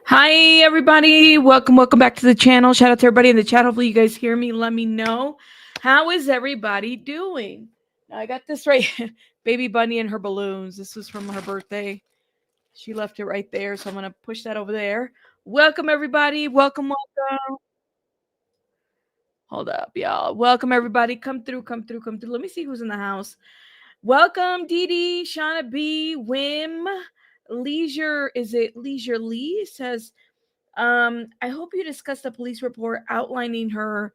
Hi, everybody. Welcome back to the channel. Shout out to everybody in the chat. Hopefully, you guys hear me. Let me know. How is everybody doing? Now, I got this right. Baby Bunny and her balloons. This was from her birthday. She left it right there. So I'm going to push that over there. Welcome, everybody. Welcome. Hold up, y'all. Welcome, everybody. Come through. Let me see who's in the house. Welcome, Dee Dee, Shauna B, Wim, Leisure. Is it Leisure Lee? Says, I hope you discussed the police report outlining her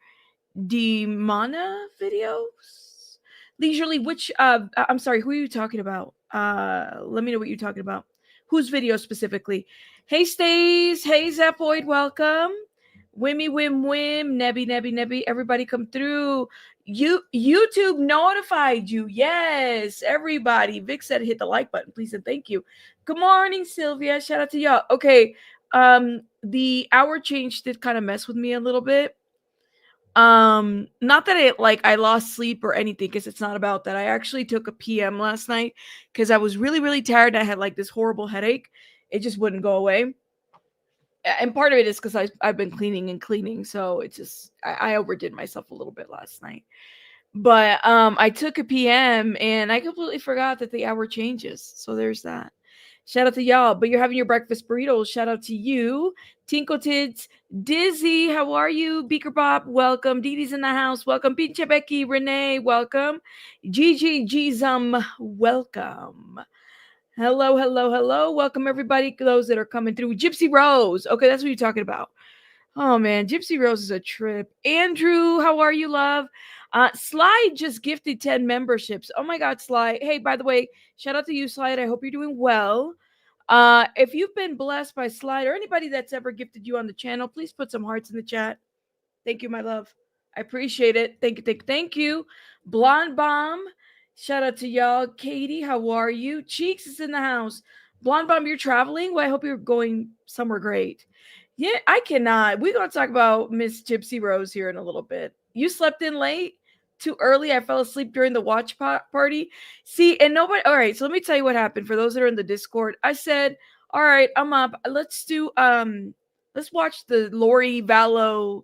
Demona videos. Leisurely, which I'm sorry, who are you talking about? Let me know what you're talking about. Whose video specifically? Hey Stays, hey Zapoid, welcome. Wimmy Wim Wim, Nebby, everybody come through. YouTube notified you. Yes, everybody. Vic said hit the like button, please, and thank you. Good morning, Sylvia. Shout out to y'all. Okay. The hour change did kind of mess with me a little bit. Not that I lost sleep or anything, because it's not about that. I actually took a PM last night because I was really tired. I had like this horrible headache. It just wouldn't go away. And part of it is because I've been cleaning, so it just I overdid myself a little bit last night. But I took a PM and I completely forgot that the hour changes. So there's that. Shout out to y'all. But you're having your breakfast burritos. Shout out to you. Tinkle Tits. Dizzy, how are you? Beaker Bob, welcome. Dee Dee's in the house. Welcome. Pinche Becky. Renee, welcome. Gigi Gizum, welcome. Hello. Welcome, everybody. Those that are coming through. Gypsy Rose. Okay, that's what you're talking about. Oh, man. Gypsy Rose is a trip. Andrew, how are you, love? Slide just gifted 10 memberships. Oh my God, Slide. Hey, by the way, shout out to you, Slide. I hope you're doing well. If you've been blessed by Slide or anybody that's ever gifted you on the channel, please put some hearts in the chat. Thank you, my love. I appreciate it. Thank you. Blonde Bomb. Shout out to y'all. Katie, how are you? Cheeks is in the house. Blonde Bomb, you're traveling? Well, I hope you're going somewhere great. Yeah, I cannot. We're going to talk about Miss Gypsy Rose here in a little bit. You slept in late? Too early? I fell asleep during the watch party. See, and nobody. All right, so let me tell you what happened for those that are in the Discord. I said, all right, I'm up. Let's watch the Lori Vallow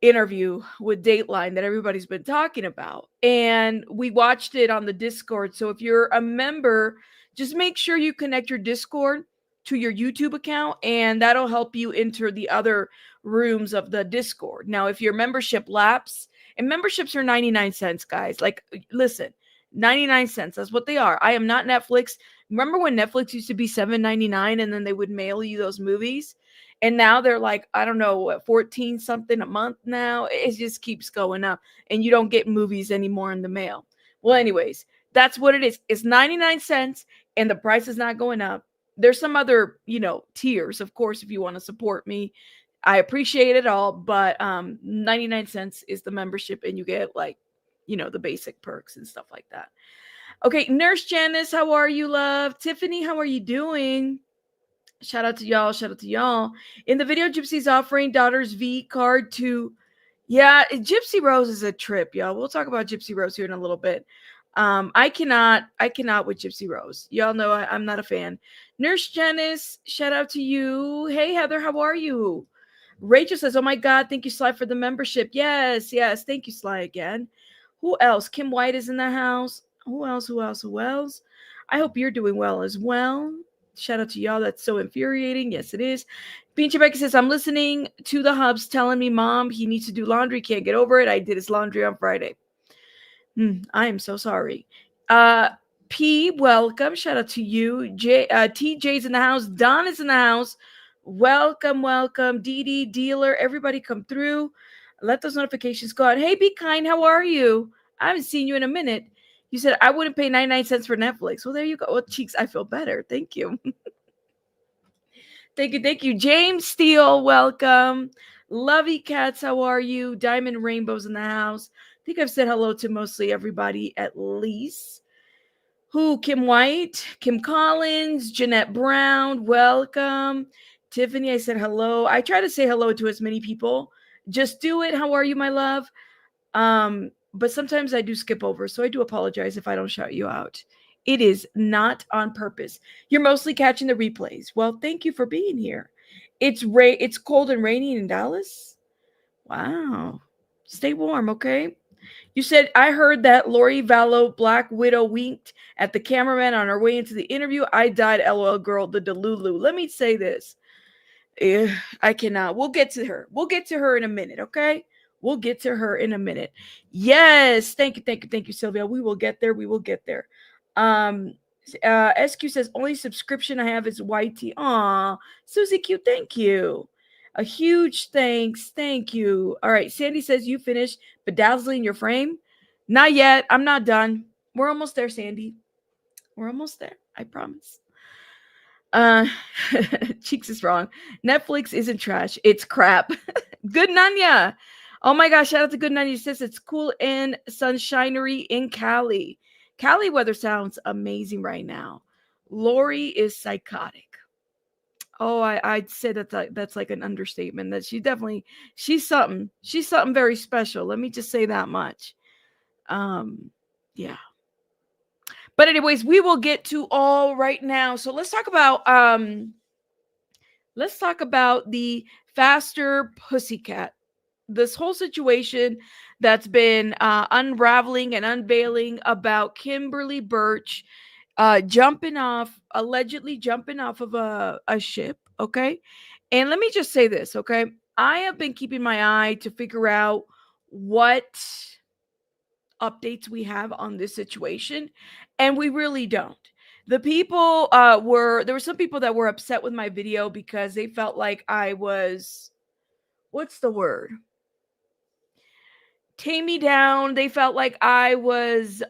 interview with Dateline that everybody's been talking about. And we watched it on the Discord. So if you're a member, just make sure you connect your Discord to your YouTube account, and that'll help you enter the other rooms of the Discord. Now, if your membership lapse, and memberships are 99 cents, guys. Like, listen, 99 cents. That's what they are. I am not Netflix. Remember when Netflix used to be $7.99 and then they would mail you those movies? And now they're like, I don't know, what, 14 something a month now. It just keeps going up. And you don't get movies anymore in the mail. Well, anyways, that's what it is. It's 99 cents and the price is not going up. There's some other, tiers, of course, if you want to support me. I appreciate it all, but 99 cents is the membership and you get the basic perks and stuff like that. Okay, Nurse Janice, how are you, love? Tiffany, how are you doing? Shout out to y'all. In the video, Gypsy's offering daughter's V card to, yeah, Gypsy Rose is a trip, y'all. We'll talk about Gypsy Rose here in a little bit. I cannot with Gypsy Rose. Y'all know I'm not a fan. Nurse Janice, shout out to you. Hey, Heather, how are you? Rachel says, oh my God, thank you, Sly, for the membership. Yes. Thank you, Sly, again. Who else? Kim White is in the house. Who else? I hope you're doing well as well. Shout out to y'all. That's so infuriating. Yes, it is. Pinche Becky says, I'm listening to the hubs telling me, Mom, he needs to do laundry. Can't get over it. I did his laundry on Friday. I am so sorry. P, welcome. Shout out to you. TJ's in the house. Don is in the house. Welcome. Dee Dee, Dealer, everybody come through. Let those notifications go out. Hey, Be Kind, how are you? I haven't seen you in a minute. You said I wouldn't pay 99 cents for Netflix. Well, there you go. Well, Cheeks, I feel better. Thank you. Thank you. James Steele, welcome. Lovey Cats, how are you? Diamond Rainbows in the house. I think I've said hello to mostly everybody at least. Who? Kim White, Kim Collins, Jeanette Brown, welcome. Tiffany, I said hello. I try to say hello to as many people. Just do it. How are you, my love? But sometimes I do skip over, so I do apologize if I don't shout you out. It is not on purpose. You're mostly catching the replays. Well, thank you for being here. It's cold and rainy in Dallas. Wow. Stay warm, okay? You said, I heard that Lori Vallow Black Widow winked at the cameraman on her way into the interview. I died, LOL girl, the Delulu. Let me say this. I cannot. We'll get to her. We'll get to her in a minute, okay? We'll get to her in a minute. Yes. Thank you, Sylvia. We will get there. We will get there. SQ says, only subscription I have is YT. Aw, Susie Q, thank you. A huge thanks. Thank you. All right. Sandy says, you finished bedazzling your frame? Not yet. I'm not done. We're almost there, Sandy. We're almost there. I promise. Cheeks is wrong. Netflix isn't trash. It's crap. Good Nanya. Oh my gosh. Shout out to Good Nanya. She says it's cool and sunshinery in Cali. Cali weather sounds amazing right now. Lori is psychotic. Oh, I'd say that's like an understatement. That she's something. She's something very special. Let me just say that much. Yeah. But anyways, we will get to all right now. So let's talk about the faster Pussycat. This whole situation that's been unraveling and unveiling about Kimberly Birch allegedly jumping off of a ship, okay? And let me just say this, okay? I have been keeping my eye to figure out what updates we have on this situation, and we really don't. The people there were some people that were upset with my video because they felt like I was, what's the word? Tame me down. They felt like I was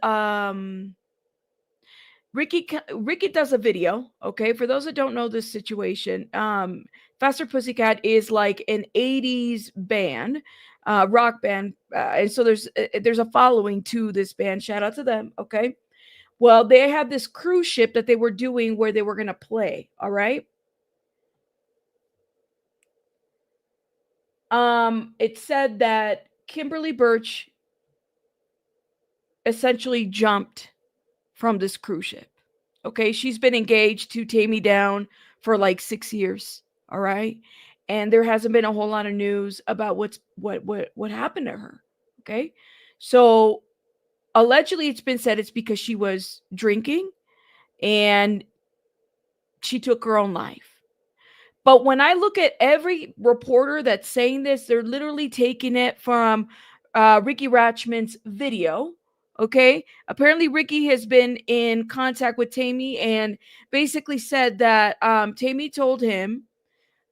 Ricky does a video, okay? For those that don't know this situation, Faster Pussycat is like an 80s band, rock band. And so there's a following to this band. Shout out to them, okay? Well, they had this cruise ship that they were doing where they were going to play, all right? It said that Kimberly Birch essentially jumped from this cruise ship. Okay, she's been engaged to Tame Me Down for like 6 years. All right, and there hasn't been a whole lot of news about what happened to her. Okay, so allegedly it's been said it's because she was drinking and she took her own life. But when I look at every reporter that's saying this, they're literally taking it from Ricky Ratchman's video. Okay. Apparently, Ricky has been in contact with TAIME and basically said that TAIME told him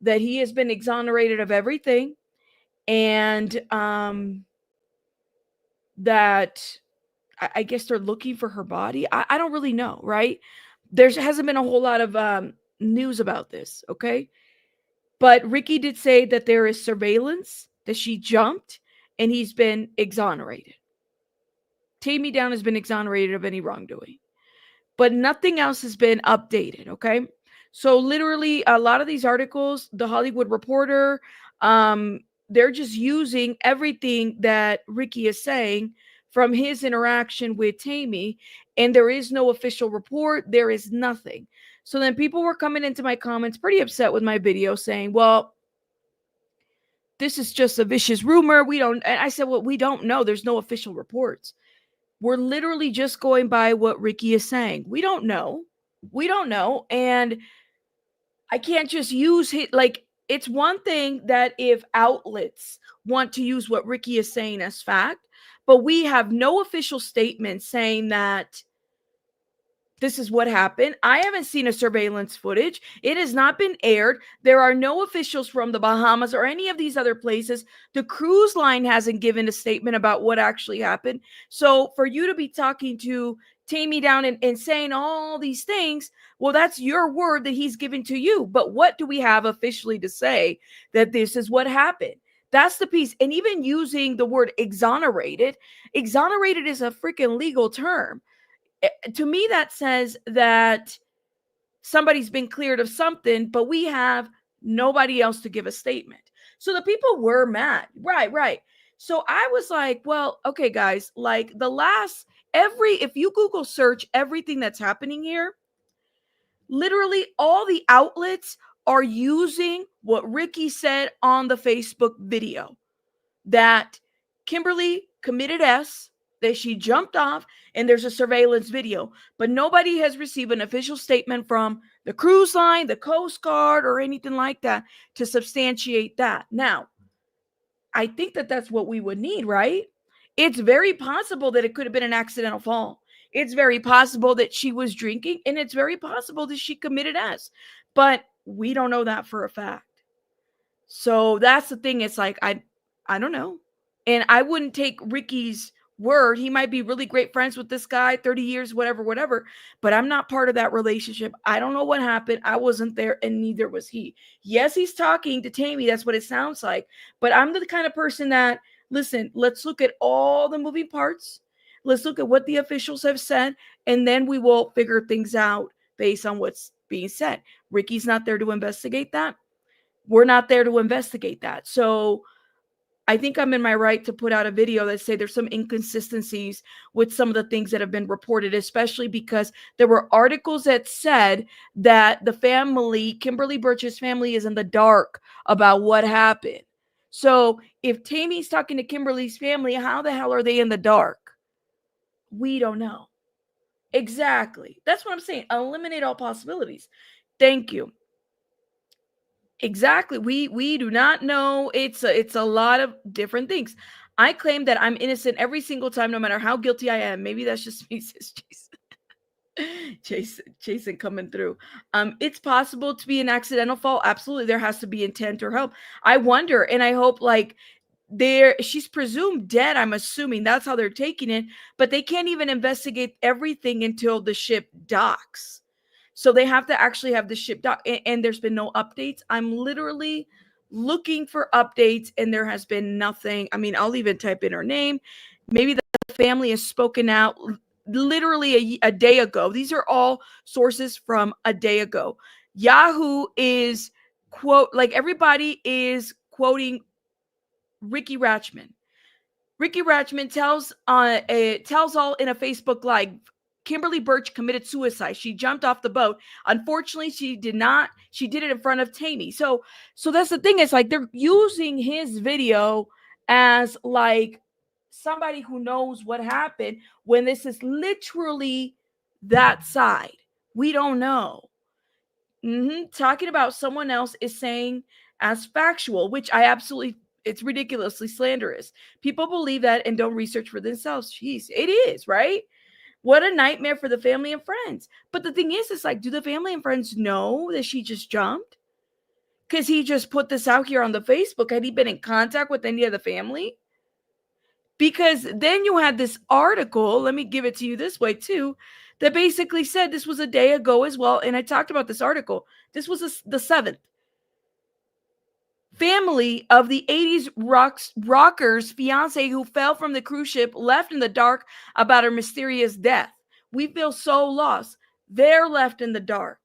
that he has been exonerated of everything and that I guess they're looking for her body. I don't really know, right? There hasn't been a whole lot of news about this. Okay. But Ricky did say that there is surveillance, that she jumped, and he's been exonerated. Tame Me Down has been exonerated of any wrongdoing. But nothing else has been updated, okay? So literally, a lot of these articles, The Hollywood Reporter, they're just using everything that Ricky is saying from his interaction with TAIME, and there is no official report. There is nothing. So then people were coming into my comments pretty upset with my video saying, well, this is just a vicious rumor. And I said, well, we don't know. There's no official reports. We're literally just going by what Ricky is saying. We don't know. We don't know. And I can't just use it. Like, it's one thing that if outlets want to use what Ricky is saying as fact, but we have no official statement saying that this is what happened. I haven't seen a surveillance footage. It has not been aired. There are no officials from the Bahamas or any of these other places. The cruise line hasn't given a statement about what actually happened. So for you to be talking to Tame Me Down and saying all these things, well, that's your word that he's given to you. But what do we have officially to say that this is what happened? That's the piece. And even using the word exonerated is a freaking legal term. To me, that says that somebody's been cleared of something, but we have nobody else to give a statement. So the people were mad. Right. So I was like, well, okay, guys, like the last If you Google search everything that's happening here, literally all the outlets are using what Ricky said on the Facebook video, that Kimberly committed S, that she jumped off, and there's a surveillance video. But nobody has received an official statement from the cruise line, the Coast Guard, or anything like that to substantiate that. Now, I think that that's what we would need, right? It's very possible that it could have been an accidental fall. It's very possible that she was drinking, and it's very possible that she committed S. But we don't know that for a fact. So that's the thing. It's like, I don't know. And I wouldn't take Ricky's word. He might be really great friends with this guy, 30 years, whatever. But I'm not part of that relationship. I don't know what happened. I wasn't there, and neither was he. Yes, he's talking to TAIME. That's what it sounds like. But I'm the kind of person that, listen, let's look at all the moving parts. Let's look at what the officials have said, and then we will figure things out based on what's being said. Ricky's not there to investigate that. We're not there to investigate that. So I think I'm in my right to put out a video that say there's some inconsistencies with some of the things that have been reported, especially because there were articles that said that the family, Kimberly Birch's family, is in the dark about what happened. So if Tammy's talking to Kimberly's family, how the hell are they in the dark? We don't know. Exactly. That's what I'm saying. Eliminate all possibilities. Thank you. Exactly. We do not know. It's a lot of different things. I claim that I'm innocent every single time, no matter how guilty I am. Maybe that's just me, says Jason. Jason coming through. It's possible to be an accidental fall. Absolutely. There has to be intent or help. I wonder, and I hope, like, she's presumed dead. I'm assuming that's how they're taking it, but they can't even investigate everything until the ship docks. So they have to actually have the ship dock, and there's been no updates. I'm literally looking for updates, and there has been nothing. I mean, I'll even type in her name. Maybe the family has spoken out literally a day ago. These are all sources from a day ago. Yahoo is everybody is quoting Ricky Ratchman. Ricky Ratchman tells all in a Facebook Live, Kimberly Birch committed suicide. She jumped off the boat. Unfortunately, she did not. She did it in front of TAIME. So that's the thing. It's like they're using his video as like somebody who knows what happened, when this is literally that side. We don't know. Talking about someone else is saying as factual, which it's ridiculously slanderous. People believe that and don't research for themselves. Jeez, it is, right? What a nightmare for the family and friends. But the thing is, it's like, do the family and friends know that she just jumped? Because he just put this out here on the Facebook. Had he been in contact with any of the family? Because then you had this article, let me give it to you this way too, that basically said this was a day ago as well. And I talked about this article. This was the 7th. Family of the 80s rocker's fiancée who fell from the cruise ship left in the dark about her mysterious death. We feel so lost. They're left in the dark.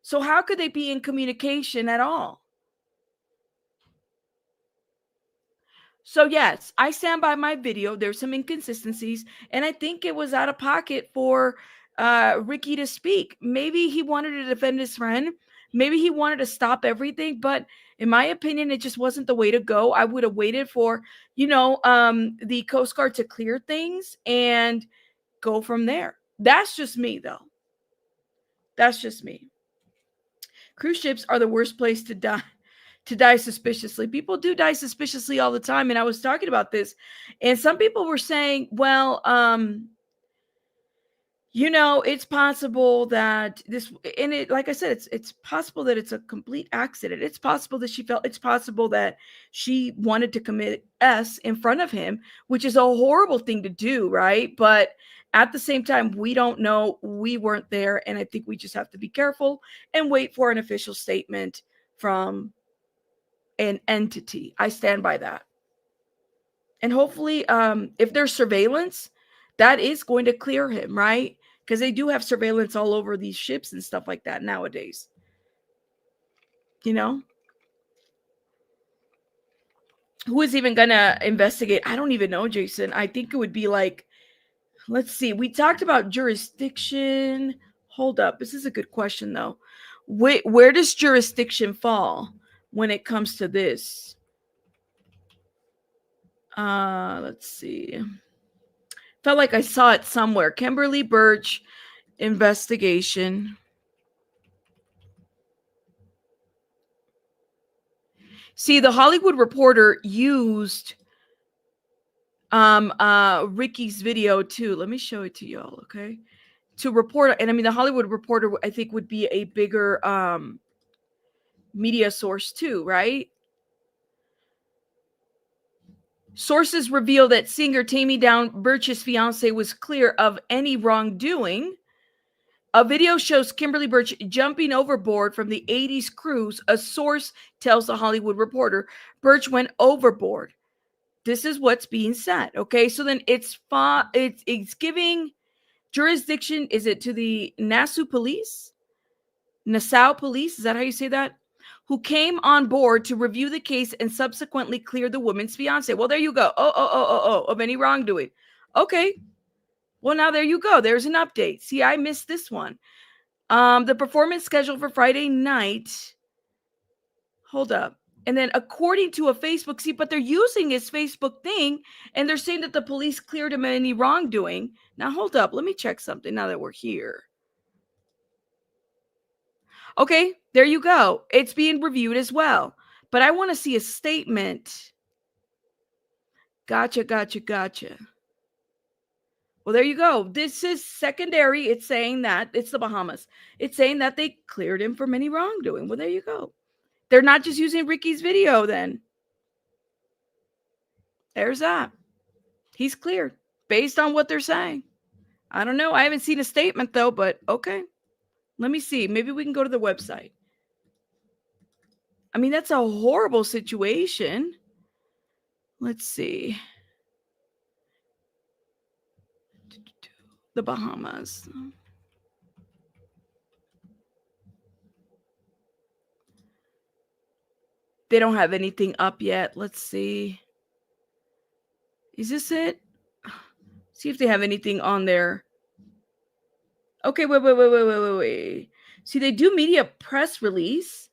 So how could they be in communication at all? So yes, I stand by my video. There's some inconsistencies, and I think it was out of pocket for Ricky to speak. Maybe he wanted to defend his friend. Maybe he wanted to stop everything, but in my opinion, it just wasn't the way to go. I would have waited for, the Coast Guard to clear things and go from there. That's just me, though. That's just me. Cruise ships are the worst place to die suspiciously. People do die suspiciously all the time. And I was talking about this, and some people were saying, well, it's possible that this, and it, like I said, it's possible that it's a complete accident. It's possible that it's possible that she wanted to commit S in front of him, which is a horrible thing to do, right? But at the same time, we don't know. We weren't there. And I think we just have to be careful and wait for an official statement from an entity. I stand by that. And hopefully, if there's surveillance, that is going to clear him, right? Because they do have surveillance all over these ships and stuff like that nowadays. Who is even going to investigate? I don't even know, Jason. I think it would be like Let's see. We talked about jurisdiction. Hold up. This is a good question, though. Where does jurisdiction fall when it comes to this? Let's see. Felt like I saw it somewhere. Kimberly Birch investigation. See, the Hollywood Reporter used Ricky's video too. Let me show it to y'all, okay? To report, and I mean the Hollywood Reporter I think would be a bigger media source too, right? Sources reveal that singer TAIME Downe Birch's fiancé was clear of any wrongdoing. A video shows Kimberly Birch jumping overboard from the 80s cruise. A source tells the Hollywood Reporter Birch went overboard. This is what's being said. Okay, so then it's giving jurisdiction. Is it to the Nassau police? Nassau police? Is that how you say that? Who came on board to review the case and subsequently clear the woman's fiance. Well, there you go. Of any wrongdoing. Okay. Well, now there you go. There's an update. See, I missed this one. The performance scheduled for Friday night. Hold up. And then according to a Facebook, see, but they're using his Facebook thing, and they're saying that the police cleared him of any wrongdoing. Now, hold up. Let me check something now that we're here. Okay, there you go. It's being reviewed as well. But I want to see a statement. Gotcha. Well, there you go. This is secondary. It's saying that it's the Bahamas. It's saying that they cleared him from any wrongdoing. Well, there you go. They're not just using Ricky's video then. There's that. He's cleared based on what they're saying. I don't know. I haven't seen a statement though, but okay. Let me see. Maybe we can go to the website. I mean, that's a horrible situation. Let's see. The Bahamas. They don't have anything up yet. Let's see. Is this it? See if they have anything on there. Okay, wait. See, they do media press release,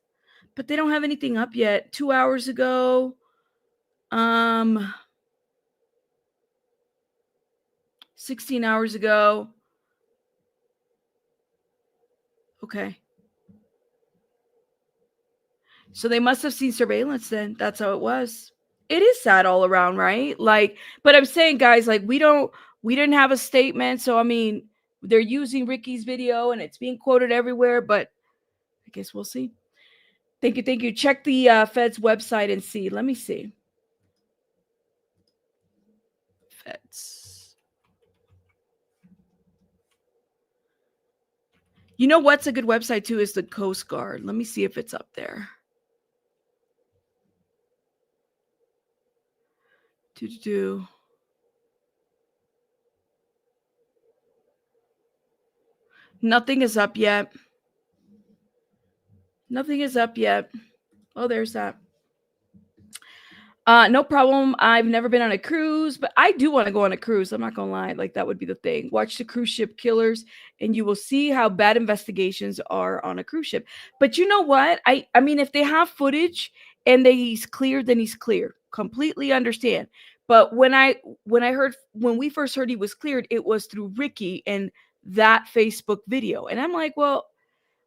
but they don't have anything up yet. 2 hours ago. 16 hours ago. Okay. So they must have seen surveillance then. That's how it was. It is sad all around, right? Like, but I'm saying, guys, like we didn't have a statement. So I mean, they're using Ricky's video and it's being quoted everywhere, but I guess we'll see. Thank you. Check the Fed's website and see. Let me see. Feds. You know what's a good website too is the Coast Guard. Let me see if it's up there. Nothing is up yet. Oh, there's that. No problem. I've never been on a cruise, but I do want to go on a cruise. I'm not going to lie. Like, that would be the thing. Watch the cruise ship killers, and you will see how bad investigations are on a cruise ship. But you know what? I mean, if they have footage and he's cleared, then he's clear. Completely understand. But when we first heard he was cleared, it was through Ricky and that Facebook video. And I'm like, well,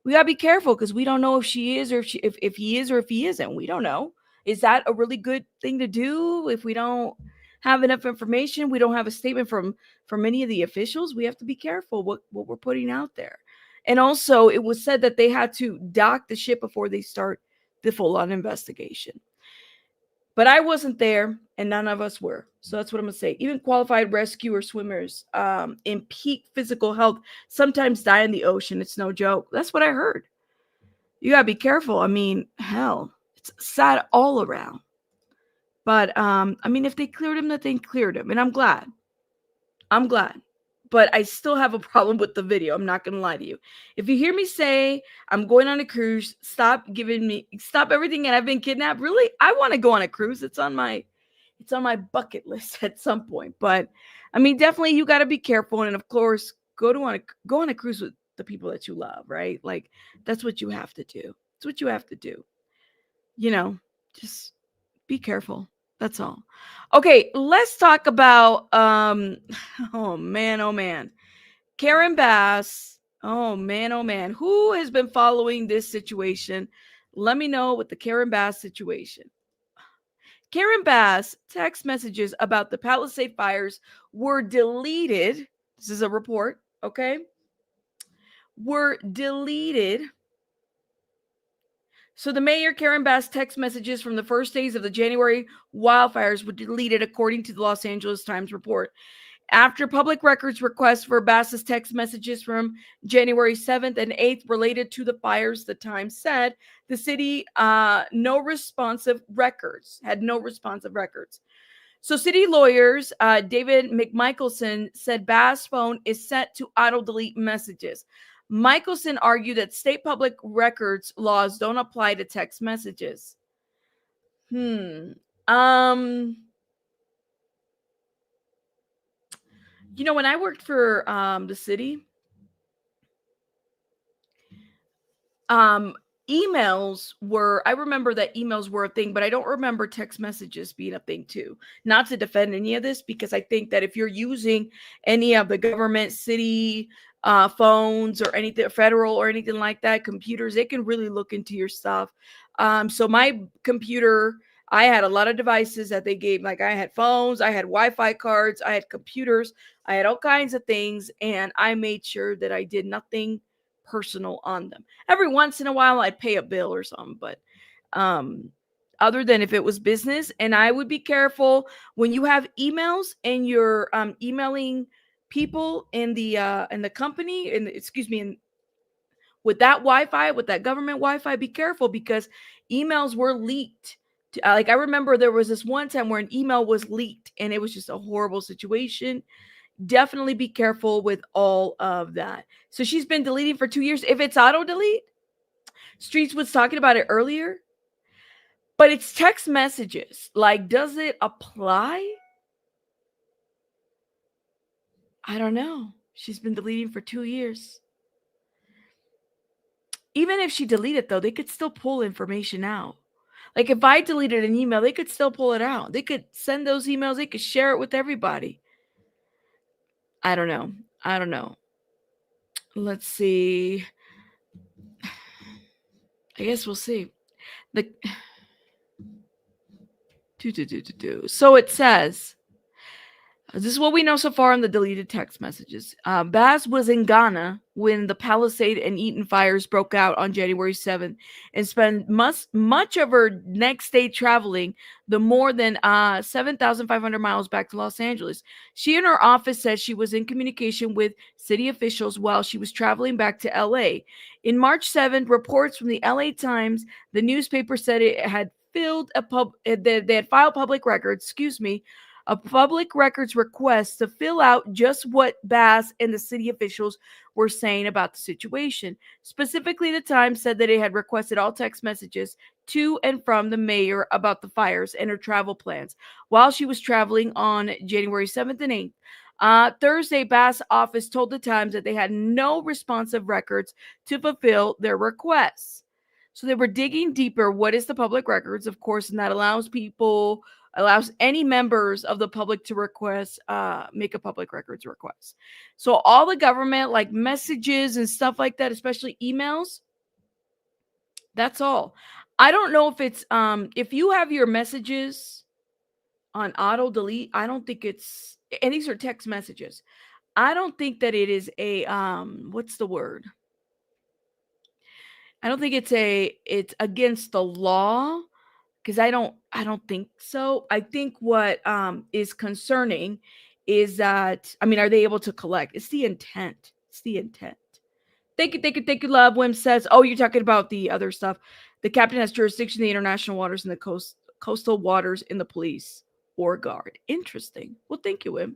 we got to be careful because we don't know if she is or if he is or if he isn't. We don't know. Is that a really good thing to do if we don't have enough information? We don't have a statement from any of the officials. We have to be careful what we're putting out there. And also, it was said that they had to dock the ship before they start the full-on investigation. But I wasn't there, and none of us were. So that's what I'm going to say. Even qualified rescuer swimmers in peak physical health sometimes die in the ocean. It's no joke. That's what I heard. You got to be careful. I mean, hell, it's sad all around. But, I mean, if they cleared him, then they cleared him. And I'm glad. But I still have a problem with the video. I'm not going to lie to you. If you hear me say I'm going on a cruise, stop everything and I've been kidnapped. Really? I want to go on a cruise. It's on my it's on my bucket list at some point. But I mean, definitely you got to be careful, and of course, go on a cruise with the people that you love, right? Like that's what you have to do. It's what you have to do. You know, just be careful. That's all. Okay, let's talk about oh man. Karen Bass. Oh man. Who has been following this situation? Let me know with the Karen Bass situation. Karen Bass text messages about the Palisades fires were deleted. This is a report, okay? Were deleted. So the mayor, Karen Bass, text messages from the first days of the January wildfires were deleted, according to the Los Angeles Times report. After public records requests for Bass's text messages from January 7th and 8th related to the fires, the Times said the city had no responsive records. So city lawyers, David McMichelson, said Bass' phone is set to auto-delete messages. Michelson argued that state public records laws don't apply to text messages. You know, when I worked for the city, emails were, I remember that emails were a thing, but I don't remember text messages being a thing too. Not to defend any of this, because I think that if you're using any of the government city phones or anything federal or anything like that, computers, they can really look into your stuff. So my computer, I had a lot of devices that they gave. Like I had phones, I had Wi-Fi cards, I had computers, I had all kinds of things, and I made sure that I did nothing personal on them. Every once in a while I'd pay a bill or something, but other than if it was business. And I would be careful when you have emails and you're emailing people in the company, and with that Wi-Fi, with that government Wi-Fi, be careful, because emails were leaked. Like I remember there was this one time where an email was leaked, and it was just a horrible situation. Definitely be careful with all of that. So she's been deleting for 2 years. If it's auto delete, Streets was talking about it earlier, but it's text messages. Like, does it apply? I don't know. She's been deleting for 2 years. Even if she deleted, though, they could still pull information out. Like if I deleted an email, they could still pull it out. They could send those emails. They could share it with everybody. I don't know. Let's see. I guess we'll see. So it says, this is what we know so far on the deleted text messages. Baz was in Ghana when the Palisade and Eaton fires broke out on January 7th, and spent much of her next day traveling the more than 7,500 miles back to Los Angeles. She and her office said she was in communication with city officials while she was traveling back to LA. In March 7th, reports from the LA Times, the newspaper said it had they had filed public records, a public records request to fill out just what Bass and the city officials were saying about the situation. Specifically, the Times said that it had requested all text messages to and from the mayor about the fires and her travel plans while she was traveling on January 7th and 8th. Thursday, Bass' office told the Times that they had no responsive records to fulfill their requests. So they were digging deeper. What is the public records, of course, and that allows any members of the public to make a public records request. So all the government, like messages and stuff like that, especially emails, that's all. I don't know if it's if you have your messages on auto delete, I don't think it's, and these are text messages, I don't think that it is a what's the word? I don't think it's against the law, because I don't think so. I think what is concerning is that, I mean, are they able to collect? It's the intent. Thank you. Love Wim says, oh, you're talking about the other stuff. The captain has jurisdiction in the international waters and the coastal waters in the police or guard. Interesting. Well, thank you, Wim.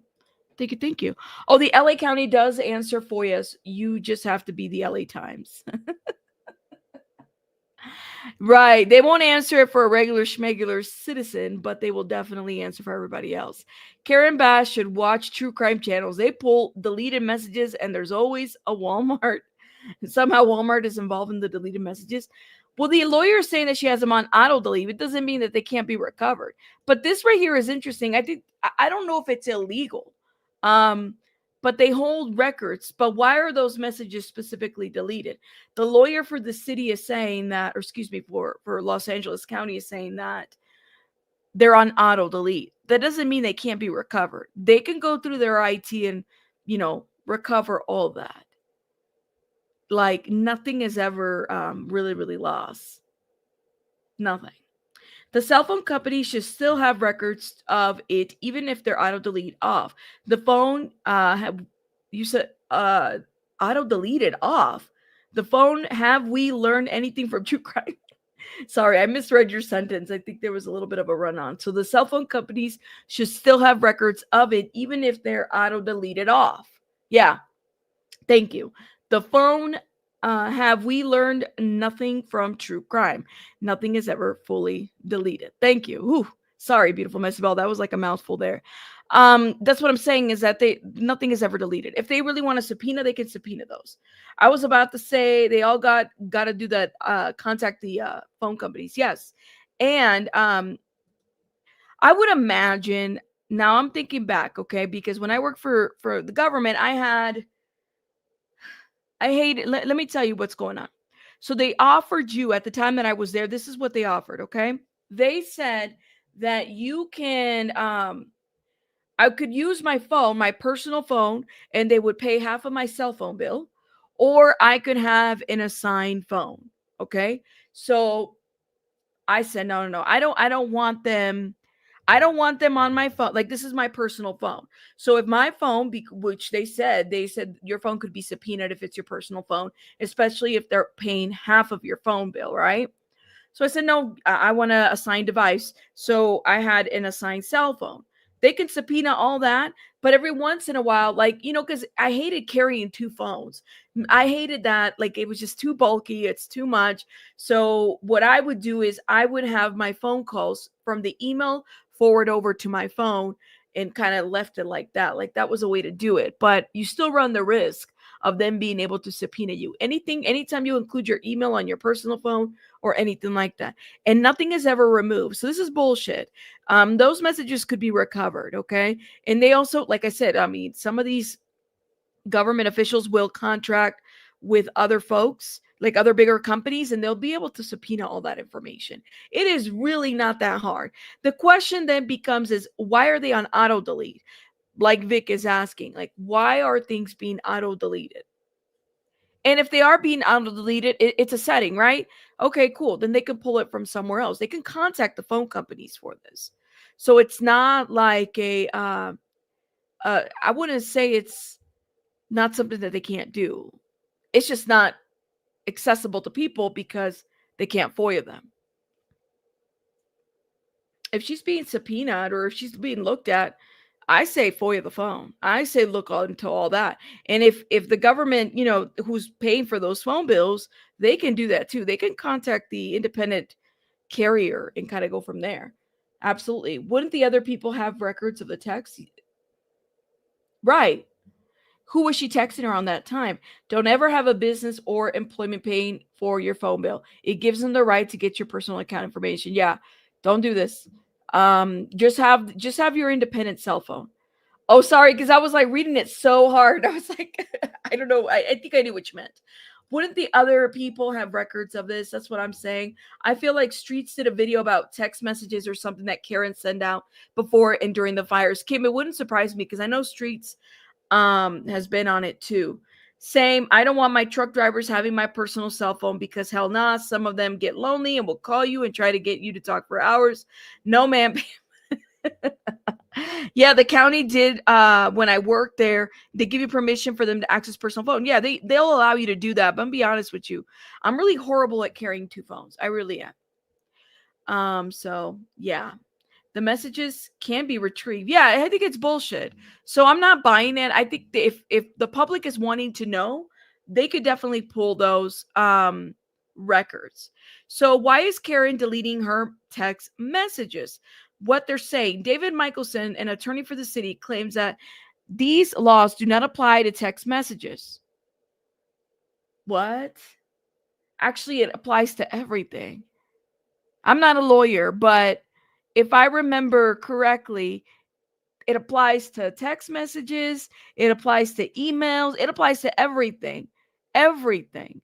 Thank you. Oh, the LA County does answer FOIAs. You just have to be the LA Times. Right. They won't answer it for a regular schmegular citizen, but they will definitely answer for everybody else. Karen Bass should watch true crime channels. They pull deleted messages, and there's always a Walmart. Somehow Walmart is involved in the deleted messages. Well, the lawyer is saying that she has them on auto delete. It doesn't mean that they can't be recovered. But this right here is interesting. I don't know if it's illegal. Um, but they hold records. But why are those messages specifically deleted? The lawyer for the city is saying that, or excuse me, for Los Angeles County is saying that they're on auto delete. That doesn't mean they can't be recovered. They can go through their IT and, recover all that. Like nothing is ever really, really lost. Nothing. The cell phone company should still have records of it, even if they're auto delete off. The phone you said auto deleted off. The phone, have we learned anything from true crime? Sorry, I misread your sentence. I think there was a little bit of a run on. So the cell phone companies should still have records of it, even if they're auto deleted off. Yeah. Thank you. The phone, have we learned nothing from true crime? Nothing is ever fully deleted. Thank you. Whew. Sorry, beautiful Miss Bell. That was like a mouthful there. That's what I'm saying is that nothing is ever deleted. If they really want to subpoena, they can subpoena those. I was about to say they all got to do that. Contact the phone companies. Yes, and I would imagine. Now I'm thinking back, okay, because when I worked for the government, I hate it. Let me tell you what's going on. So they offered you at the time that I was there. This is what they offered. Okay. They said that you can, I could use my phone, my personal phone, and they would pay half of my cell phone bill, or I could have an assigned phone. Okay. So I said, no, no, no. I don't want them. I don't want them on my phone. Like, this is my personal phone. So if my phone, which they said your phone could be subpoenaed if it's your personal phone, especially if they're paying half of your phone bill, right? So I said, no, I want an assigned device. So I had an assigned cell phone. They can subpoena all that, but every once in a while, like, because I hated carrying two phones. I hated that. Like, it was just too bulky. It's too much. So what I would do is I would have my phone calls from the email forward over to my phone and kind of left it like that. Like, that was a way to do it. But you still run the risk of them being able to subpoena you. Anytime you include your email on your personal phone or anything like that. And nothing is ever removed. So this is bullshit. Those messages could be recovered, okay? And they also, like I said, I mean, some of these government officials will contract with other folks, like other bigger companies, and they'll be able to subpoena all that information. It is really not that hard. The question then becomes is, why are they on auto delete? Like Vic is asking, like, why are things being auto deleted? And if they are being auto deleted, it's a setting, right? Okay, cool. Then they can pull it from somewhere else. They can contact the phone companies for this. So it's not like I wouldn't say it's not something that they can't do. It's just not accessible to people because they can't FOIA them. If she's being subpoenaed or if she's being looked at, I say FOIA the phone. I say look into all that. And if the government, who's paying for those phone bills, they can do that too. They can contact the independent carrier and kind of go from there. Absolutely. Wouldn't the other people have records of the text? Right. Who was she texting around that time? Don't ever have a business or employment paying for your phone bill. It gives them the right to get your personal account information. Yeah, don't do this. Just have your independent cell phone. Oh, sorry, because I was like reading it so hard. I was like, I don't know. I think I knew what you meant. Wouldn't the other people have records of this? That's what I'm saying. I feel like Streets did a video about text messages or something that Karen sent out before and during the fires. Kim, it wouldn't surprise me because I know Streets has been on it too. Same. I don't want my truck drivers having my personal cell phone because hell nah, some of them get lonely and will call you and try to get you to talk for hours. No, man. Yeah, the county did when I worked there, they give you permission for them to access personal phone. Yeah, they'll allow you to do that. But I'm be honest with you, I'm really horrible at carrying two phones. I really am. So yeah. The messages can be retrieved. Yeah, I think it's bullshit. So I'm not buying it. I think if the public is wanting to know, they could definitely pull those records. So why is Karen deleting her text messages? What they're saying, David Michelson, an attorney for the city, claims that these laws do not apply to text messages. What? Actually, it applies to everything. I'm not a lawyer, but if I remember correctly, it applies to text messages, it applies to emails, it applies to everything. Everything.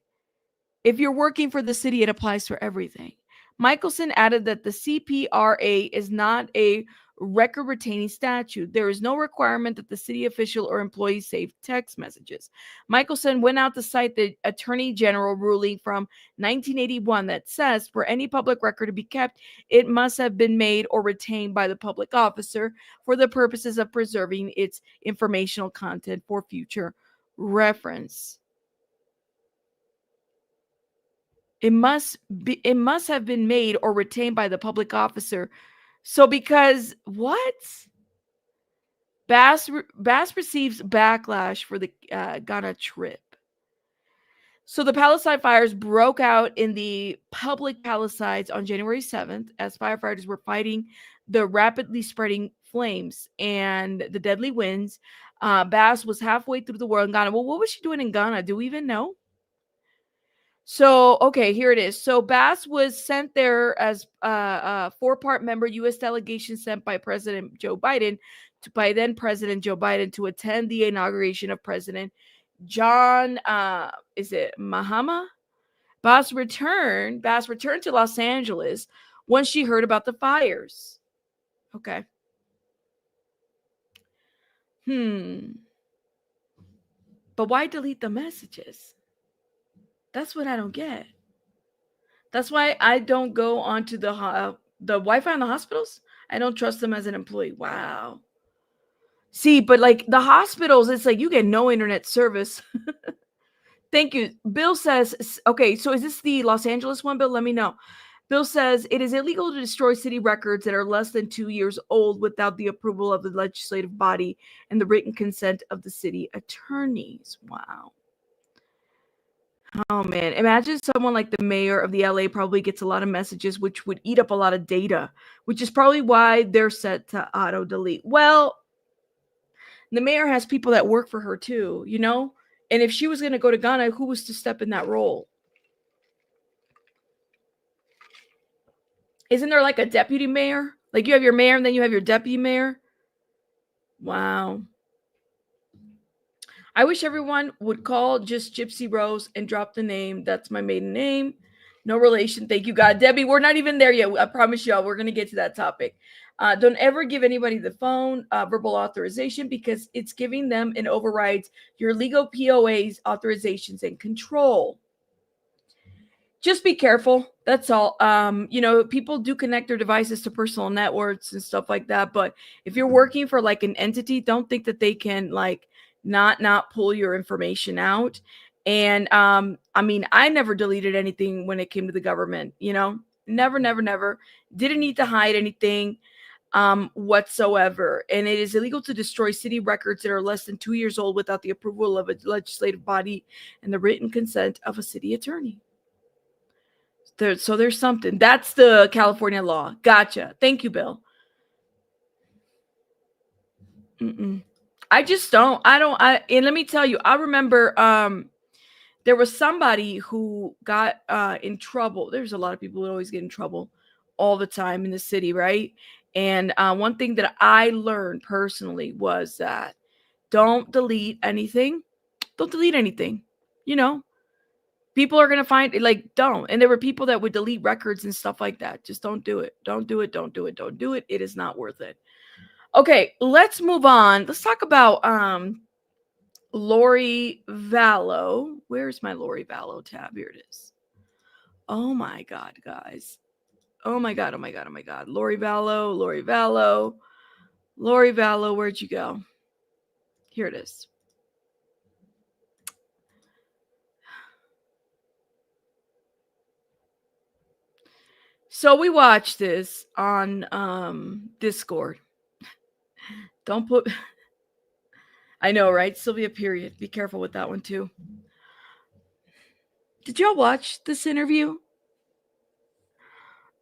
If you're working for the city, it applies for everything. Michelson added that the CPRA is not a record retaining statute. There is no requirement that the city official or employee save text messages. Michelson went out to cite the Attorney General ruling from 1981 that says for any public record to be kept, it must have been made or retained by the public officer for the purposes of preserving its informational content for future reference. It must have been made or retained by the public officer. So because what? Bass receives backlash for the Ghana trip. So the Palisades fires broke out in the public Palisades on January 7th as firefighters were fighting the rapidly spreading flames and the deadly winds. Bass was halfway through the war in Ghana. Well, what was she doing in Ghana? Do we even know? So, okay, here it is. So Bass was sent there as a four-part member U.S. delegation sent by President Joe Biden by then President Joe Biden to attend the inauguration of President John, is it Mahama? Bass returned to Los Angeles when she heard about the fires. Okay. But why delete the messages? That's what I don't get. That's why I don't go onto the Wi-Fi in the hospitals. I don't trust them as an employee. Wow. See, but like the hospitals, it's like you get no internet service. Thank you. Bill says, okay, so is this the Los Angeles one, Bill? Let me know. Bill says it is illegal to destroy city records that are less than 2 years old without the approval of the legislative body and the written consent of the city attorneys. Wow. Oh man, imagine someone like the mayor of the LA probably gets a lot of messages, which would eat up a lot of data, which is probably why they're set to auto delete. Well, the mayor has people that work for her too, you know? And if she was going to go to Ghana, who was to step in that role? Isn't there like a deputy mayor? Like you have your mayor and then you have your deputy mayor? Wow. I wish everyone would call just Gypsy Rose and drop the name. That's my maiden name. No relation. Thank you, God. Debbie, we're not even there yet. I promise y'all, we're going to get to that topic. Don't ever give anybody the phone verbal authorization because it's giving them and overrides your legal POA's authorizations and control. Just be careful. That's all. People do connect their devices to personal networks and stuff like that. But if you're working for like an entity, don't think that they can like not pull your information out. And I never deleted anything when it came to the government, never didn't need to hide anything whatsoever. And it is illegal to destroy city records that are less than 2 years old without the approval of a legislative body and the written consent of a city attorney. So there's something. That's the California law. Gotcha. Thank you, Bill. I just don't. And let me tell you, I remember there was somebody who got in trouble. There's a lot of people who always get in trouble all the time in the city, right? And one thing that I learned personally was that don't delete anything. Don't delete anything. People are going to find it, like, don't. And there were people that would delete records and stuff like that. Just don't do it. Don't do it. Don't do it. Don't do it. It is not worth it. Okay, let's move on. Let's talk about Lori Vallow. Where's my Lori Vallow tab? Here it is. Oh my God, guys. Oh my God. Lori Vallow. Where'd you go? Here it is. So we watched this on Discord. Don't put... I know, right? Sylvia, period. Be careful with that one too. Did y'all watch this interview?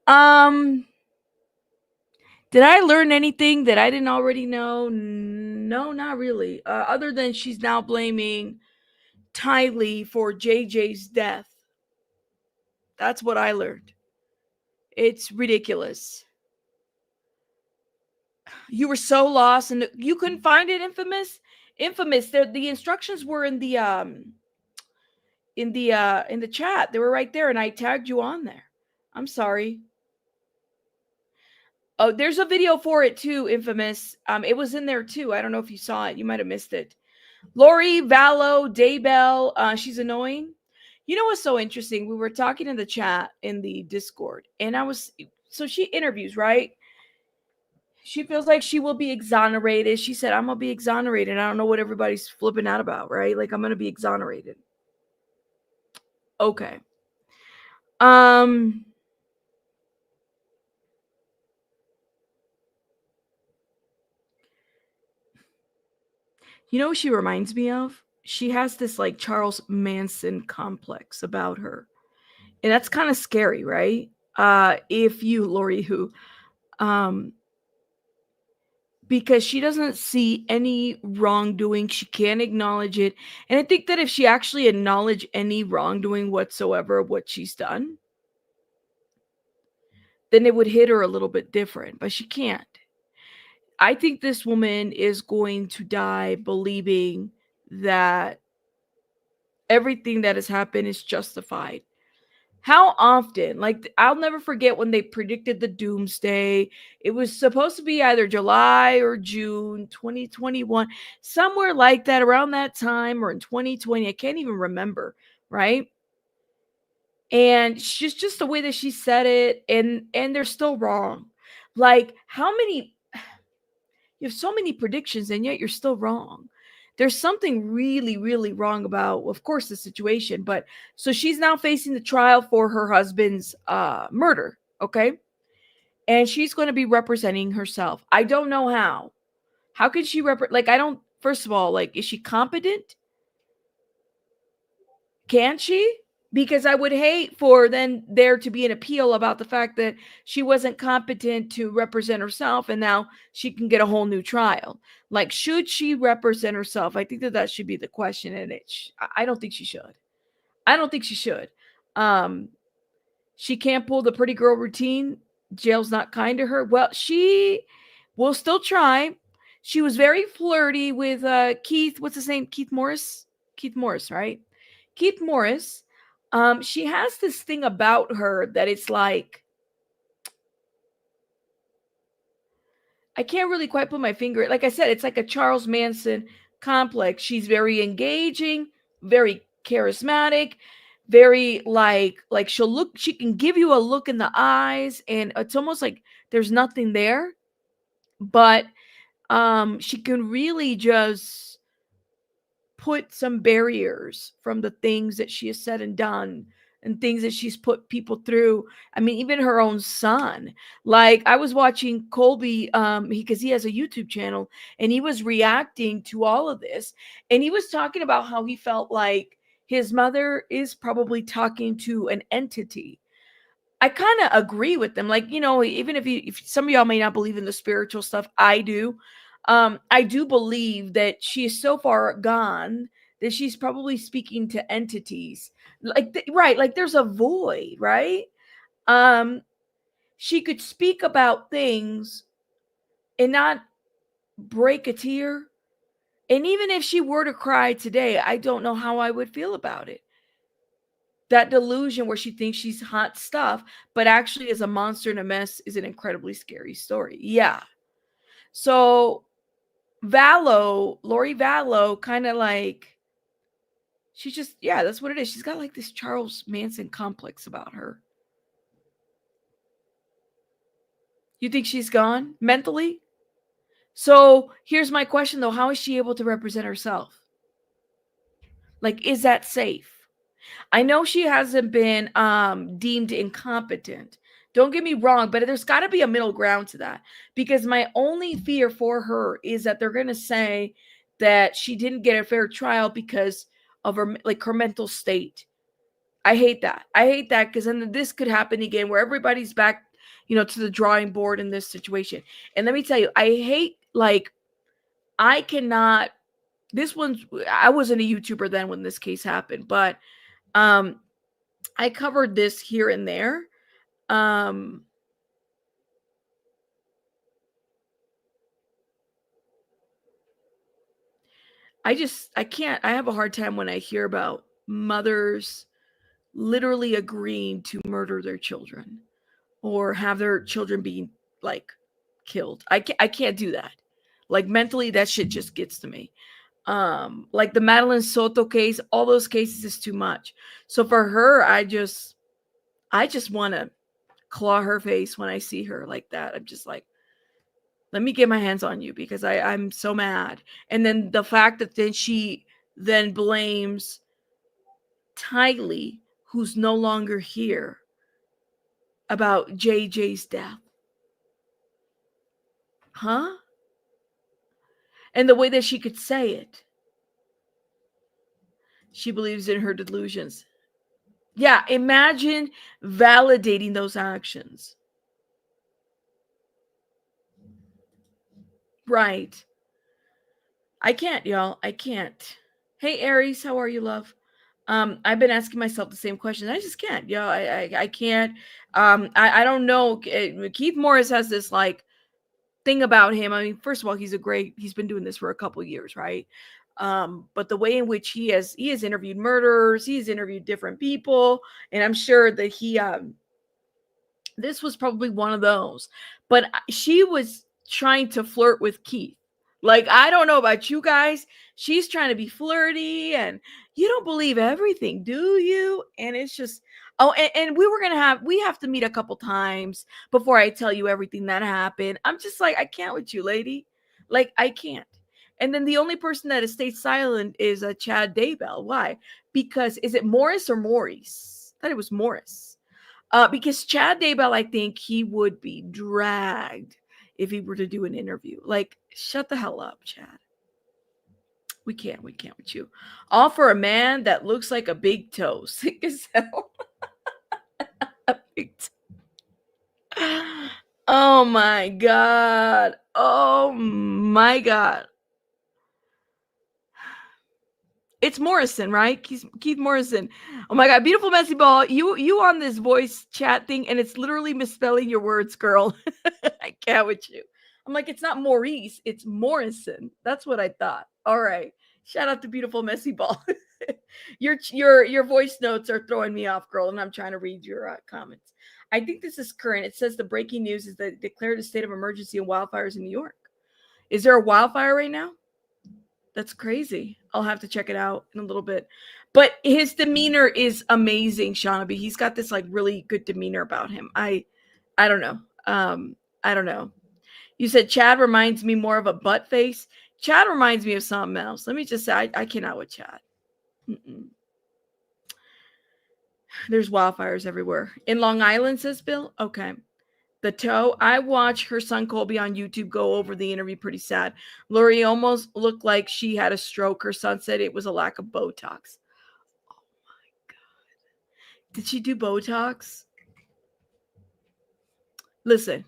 Did I learn anything that I didn't already know? No, not really. Other than she's now blaming Tylee for JJ's death. That's what I learned. It's ridiculous. You were so lost and you couldn't find it, Infamous. The instructions were in the chat. They were right there and I tagged you on there. I'm sorry. Oh, there's a video for it too, Infamous. It was in there too. I don't know if you saw it. You might have missed it. Lori, Vallow, Daybell, she's annoying. You know what's so interesting? We were talking in the chat in the Discord, and so she interviews, right? She feels like she will be exonerated. She said, I'm going to be exonerated. I don't know what everybody's flipping out about, right? Like, I'm going to be exonerated. Okay. You know what she reminds me of? She has this like Charles Manson complex about her. And that's kind of scary, right? If you, Lori, who, because she doesn't see any wrongdoing. She can't acknowledge it. And I think that if she actually acknowledged any wrongdoing whatsoever of what she's done, then it would hit her a little bit different, but she can't. I think this woman is going to die believing that everything that has happened is justified. How often? Like, I'll never forget when they predicted the doomsday. It was supposed to be either July or June 2021, somewhere like that, around that time, or in 2020. I can't even remember, right? And she's just the way that she said it, and they're still wrong. Like, how many? You have so many predictions, and yet you're still wrong. There's something really, really wrong about, of course, the situation. But so she's now facing the trial for her husband's murder, okay? And she's going to be representing herself. I don't know how. How can she like, I don't, first of all, like, is she competent? Can she? Because I would hate for then there to be an appeal about the fact that she wasn't competent to represent herself and now she can get a whole new trial. Like, should she represent herself? I think that should be the question. And I don't think she should. I don't think she should. She can't pull the pretty girl routine. Jail's not kind to her. Well, she will still try. She was very flirty with Keith. What's his name? Keith Morris, right? Keith Morris. She has this thing about her that it's like, I can't really quite put my finger. Like I said, it's like a Charles Manson complex. She's very engaging, very charismatic, very like she can give you a look in the eyes, and it's almost like there's nothing there. But she can really just put some barriers from the things that she has said and done and things that she's put people through. I mean, even her own son. Like, I was watching Colby because he has a YouTube channel, and he was reacting to all of this, and he was talking about how he felt like his mother is probably talking to an entity. I kind of agree with them. Like, even if some of y'all may not believe in the spiritual stuff, I do. I do believe that she is so far gone that she's probably speaking to entities. Like, right, like there's a void, right? She could speak about things and not break a tear. And even if she were to cry today, I don't know how I would feel about it. That delusion where she thinks she's hot stuff, but actually is a monster and a mess, is an incredibly scary story. Yeah. So Vallow, Lori Vallow, kind of like, she's just, yeah, that's what it is. She's got like this Charles Manson complex about her. You think she's gone mentally? So here's my question though. How is she able to represent herself? Like, is that safe? I know she hasn't been deemed incompetent. Don't get me wrong, but there's got to be a middle ground to that, because my only fear for her is that they're going to say that she didn't get a fair trial because of her mental state. I hate that. I hate that because then this could happen again where everybody's back, to the drawing board in this situation. And let me tell you, I hate, like, I cannot, I wasn't a YouTuber then when this case happened, but I covered this here and there. I can't, I have a hard time when I hear about mothers literally agreeing to murder their children or have their children being, like, killed. I can't do that. Like, mentally, that shit just gets to me. Like the Madeline Soto case, all those cases is too much. So for her, I just want to claw her face when I see her like that. I'm just like, let me get my hands on you because I'm so mad. And then the fact that then she then blames Tylee, who's no longer here, about JJ's death. Huh? And the way that she could say it. She believes in her delusions. Yeah, imagine validating those actions. Right. I can't, y'all. I can't. Hey, Aries, how are you, love? I've been asking myself the same question. I just can't. Yeah, I can't. I don't know. Keith Morris has this, like, thing about him. I mean, first of all, he's been doing this for a couple years, right? But the way in which he has interviewed murderers, he's interviewed different people, and I'm sure that this was probably one of those. But she was trying to flirt with Keith. Like, I don't know about you guys. She's trying to be flirty, and you don't believe everything, do you? And it's just, and we have to meet a couple times before I tell you everything that happened. I'm just like, I can't with you, lady. Like, I can't. And then the only person that has stayed silent is Chad Daybell. Why? Because is it Morris or Maurice? I thought it was Morris. Because Chad Daybell, I think he would be dragged if he were to do an interview. Like, shut the hell up, Chad. We can't with you. All for a man that looks like a big toe. Sick as hell. A big toe. Oh my God. Oh my God. It's Morrison, right? Keith Morrison. Oh my God, beautiful messy ball. You on this voice chat thing, and it's literally misspelling your words, girl. I can't with you. I'm like, it's not Maurice, it's Morrison. That's what I thought. All right. Shout out to beautiful messy ball. your voice notes are throwing me off, girl, and I'm trying to read your comments. I think this is current. It says the breaking news is that declared a state of emergency and wildfires in New York. Is there a wildfire right now? That's crazy. I'll have to check it out in a little bit. But his demeanor is amazing, Shaunaby. He's got this, like, really good demeanor about him. I don't know. I don't know. You said Chad reminds me more of a butt face. Chad reminds me of something else. Let me just say, I cannot with Chad. There's wildfires everywhere. In Long Island, says Bill? Okay. The toe. I watch her son Colby on YouTube go over the interview. Pretty sad. Lori almost looked like she had a stroke. Her son said it was a lack of Botox. Oh my God. Did she do Botox? Listen,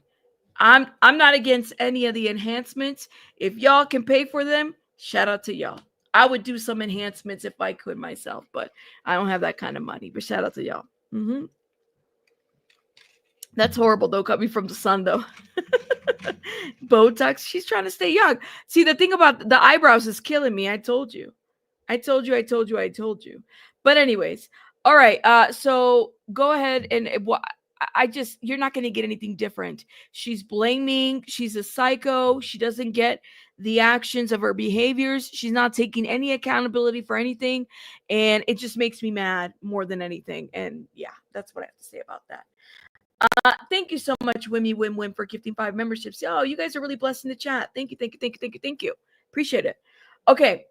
I'm not against any of the enhancements. If y'all can pay for them, shout out to y'all. I would do some enhancements if I could myself, but I don't have that kind of money. But shout out to y'all. That's horrible, though, coming from the sun, though. Botox. She's trying to stay young. See, the thing about the eyebrows is killing me. I told you. But anyways, all right. So go ahead and you're not going to get anything different. She's blaming. She's a psycho. She doesn't get the actions of her behaviors. She's not taking any accountability for anything. And it just makes me mad more than anything. And yeah, that's what I have to say about that. Thank you so much, Wimmy Wim Wim, for gifting 5 memberships. Oh, you guys are really blessed in the chat. Thank you. Appreciate it. Okay.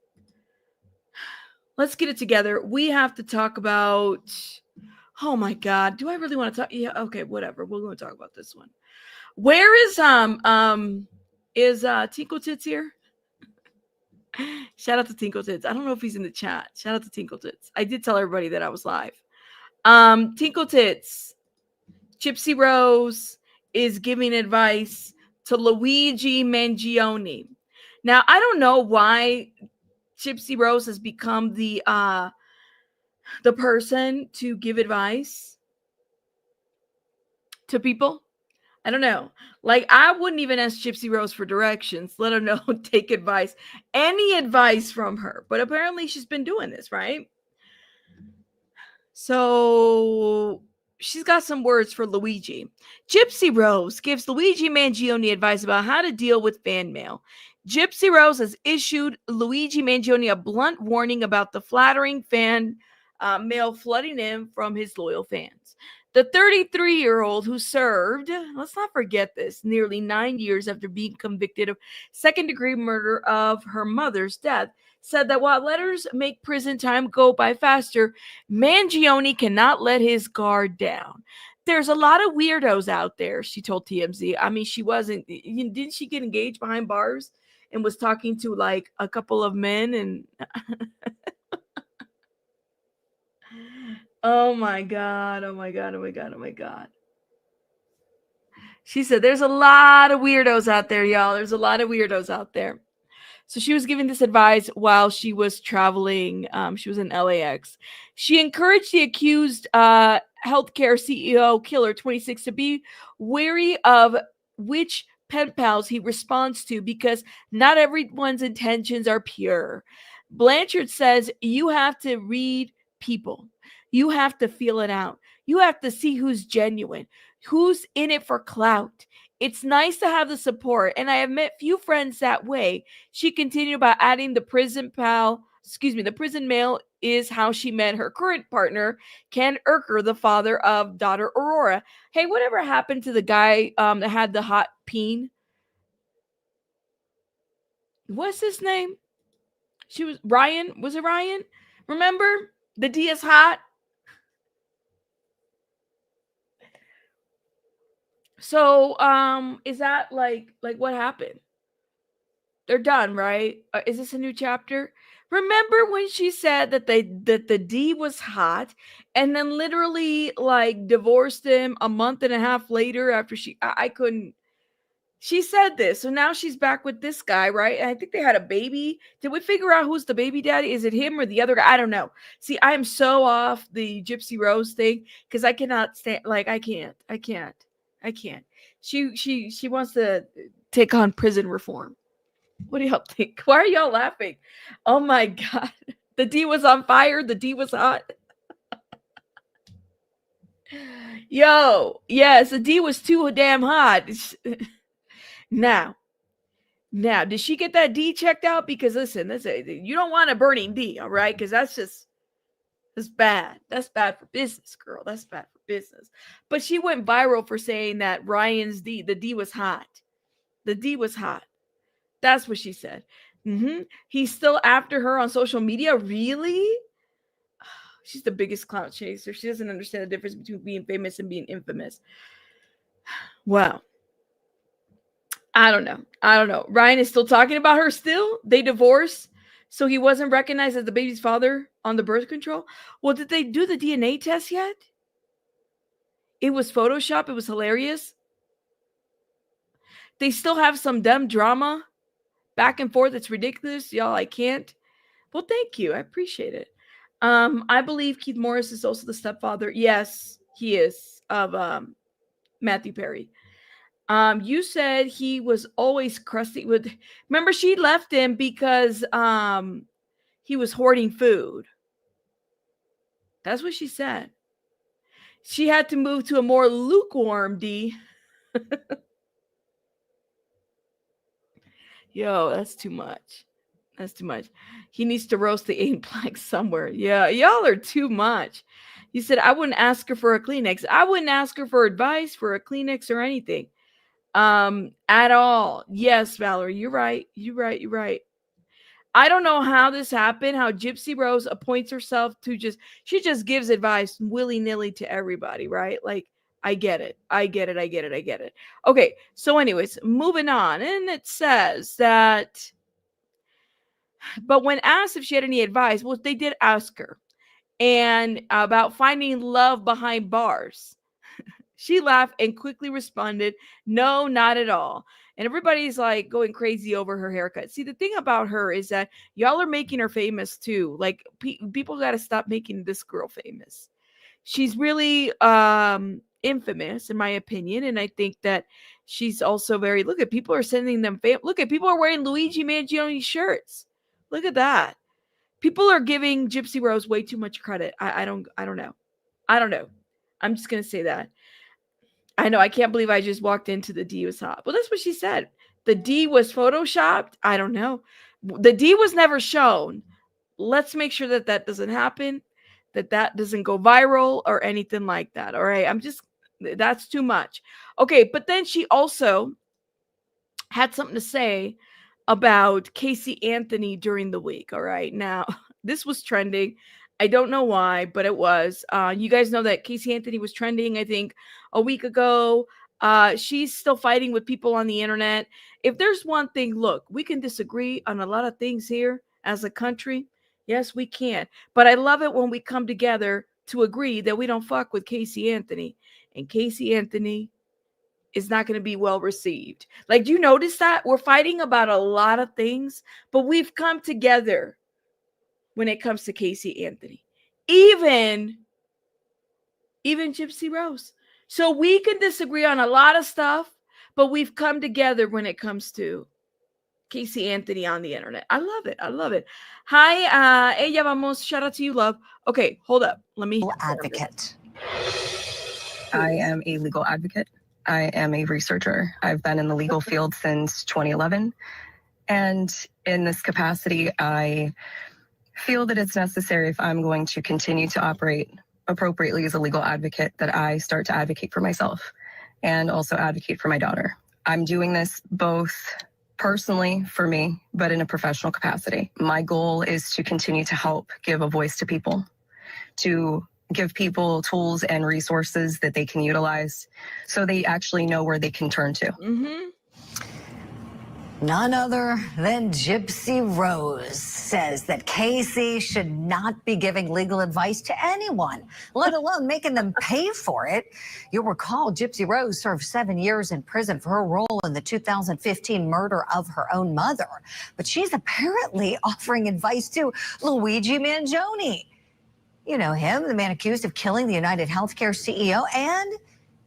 Let's get it together. We have to talk about, oh my God. Do I really want to talk? Yeah, okay, whatever. We're going to talk about this one. Where is Tinkle Tits here? Shout out to Tinkle Tits. I don't know if he's in the chat. Shout out to Tinkle Tits. I did tell everybody that I was live. Tinkle Tits, Gypsy Rose is giving advice to Luigi Mangione. Now, I don't know why Gypsy Rose has become the person to give advice to people. I don't know. Like, I wouldn't even ask Gypsy Rose for directions, let alone take advice, any advice from her. But apparently she's been doing this, right? So she's got some words for Luigi. Gypsy Rose gives Luigi Mangione advice about how to deal with fan mail. Gypsy Rose has issued Luigi Mangione a blunt warning about the flattering fan mail flooding in from his loyal fans. The 33-year-old who served, let's not forget this, nearly 9 years after being convicted of second-degree murder of her mother's death, said that while letters make prison time go by faster, Mangione cannot let his guard down. There's a lot of weirdos out there, she told TMZ. I mean, she wasn't, didn't she get engaged behind bars and was talking to like a couple of men and oh my God, oh my God, oh my God, oh my God. She said, there's a lot of weirdos out there, y'all. There's a lot of weirdos out there. So she was giving this advice while she was traveling. She was in LAX. She encouraged the accused healthcare CEO, Killer 26, to be wary of which pen pals he responds to because not everyone's intentions are pure. Blanchard says you have to read people. You have to feel it out. You have to see who's genuine, who's in it for clout. It's nice to have the support, and I have met few friends that way. She continued by adding the prison mail is how she met her current partner, Ken Erker, the father of daughter Aurora. Hey, whatever happened to the guy that had the hot peen? What's his name? She was Ryan. Was it Ryan? Remember? The D is hot. So, is that like what happened? They're done, right? Is this a new chapter? Remember when she said that the D was hot, and then literally like divorced him a month and a half later after I couldn't. She said this, so now she's back with this guy, right? And I think they had a baby. Did we figure out who's the baby daddy? Is it him or the other guy? I don't know. See, I am so off the Gypsy Rose thing because I cannot stand. Like, I can't. She wants to take on prison reform. What do y'all think? Why are y'all laughing? Oh my God. The D was on fire. The D was hot. Yo, yes, the D was too damn hot. Now, did she get that D checked out? Because listen, you don't want a burning D, all right? Because that's bad. That's bad for business, girl. That's bad for business. But she went viral for saying that Ryan's the D was hot. The D was hot. That's what she said. He's still after her on social media. Really? She's the biggest clout chaser. She doesn't understand the difference between being famous and being infamous. Well, I don't know. Ryan is still talking about her still. They divorced. So he wasn't recognized as the baby's father on the birth control. Well, did they do the DNA test yet? It was Photoshop. It was hilarious. They still have some dumb drama back and forth. It's ridiculous. Y'all, I can't. Well, thank you. I appreciate it. I believe Keith Morris is also the stepfather. Yes, he is, of Matthew Perry. You said he was always crusty with. Remember, she left him because he was hoarding food. That's what she said. She had to move to a more lukewarm D. Yo, that's too much. That's too much. He needs to roast the ink black somewhere. Yeah, y'all are too much. You said I wouldn't ask her for a Kleenex. I wouldn't ask her for advice for a Kleenex or anything. At all. Yes, Valerie, you're right. You're right. I don't know how this happened, how Gypsy Rose appoints herself to she just gives advice willy-nilly to everybody, right? Like, I get it. Okay, so anyways, moving on. And it says that, but when asked if she had any advice, well, they did ask her. and about finding love behind bars. She laughed and quickly responded, "No, not at all." And everybody's like going crazy over her haircut. See, the thing about her is that y'all are making her famous too. Like people got to stop making this girl famous. She's really infamous in my opinion, and I think that she's also very, look at, people are sending them look at, people are wearing Luigi Mangione shirts. Look at that. People are giving Gypsy Rose way too much credit. I don't know. I don't know. I'm just gonna say that. I know, I can't believe I just walked into the D was hot. Well, that's what she said. The D was photoshopped. I don't know. The D was never shown. Let's make sure that that doesn't happen, that that doesn't go viral or anything like that. All right. That's too much. Okay. But then she also had something to say about Casey Anthony during the week. All right. Now, this was trending. I don't know why, but it was. You guys know that Casey Anthony was trending, I think, a week ago. She's still fighting with people on the internet. If there's one thing, look, we can disagree on a lot of things here as a country. Yes, we can. But I love it when we come together to agree that we don't fuck with Casey Anthony. And Casey Anthony is not going to be well received. Like, do you notice that? We're fighting about a lot of things, but we've come together when it comes to Casey Anthony. Even Gypsy Rose. So we can disagree on a lot of stuff, but we've come together when it comes to Casey Anthony on the internet. I love it. I love it. Hi, ella vamos. Shout out to you, love. Okay, hold up. Let me. Advocate. I am a legal advocate. I am a researcher. I've been in the legal field since 2011. And in this capacity, I feel that it's necessary, if I'm going to continue to operate appropriately as a legal advocate, that I start to advocate for myself and also advocate for my daughter. I'm doing this both personally for me, but in a professional capacity. My goal is to continue to help give a voice to people, to give people tools and resources that they can utilize so they actually know where they can turn to. Mm-hmm. None other than Gypsy Rose says that Casey should not be giving legal advice to anyone, let alone making them pay for it. You'll recall Gypsy Rose served 7 years in prison for her role in the 2015 murder of her own mother. But she's apparently offering advice to Luigi Mangione. You know him, the man accused of killing the United Healthcare CEO. And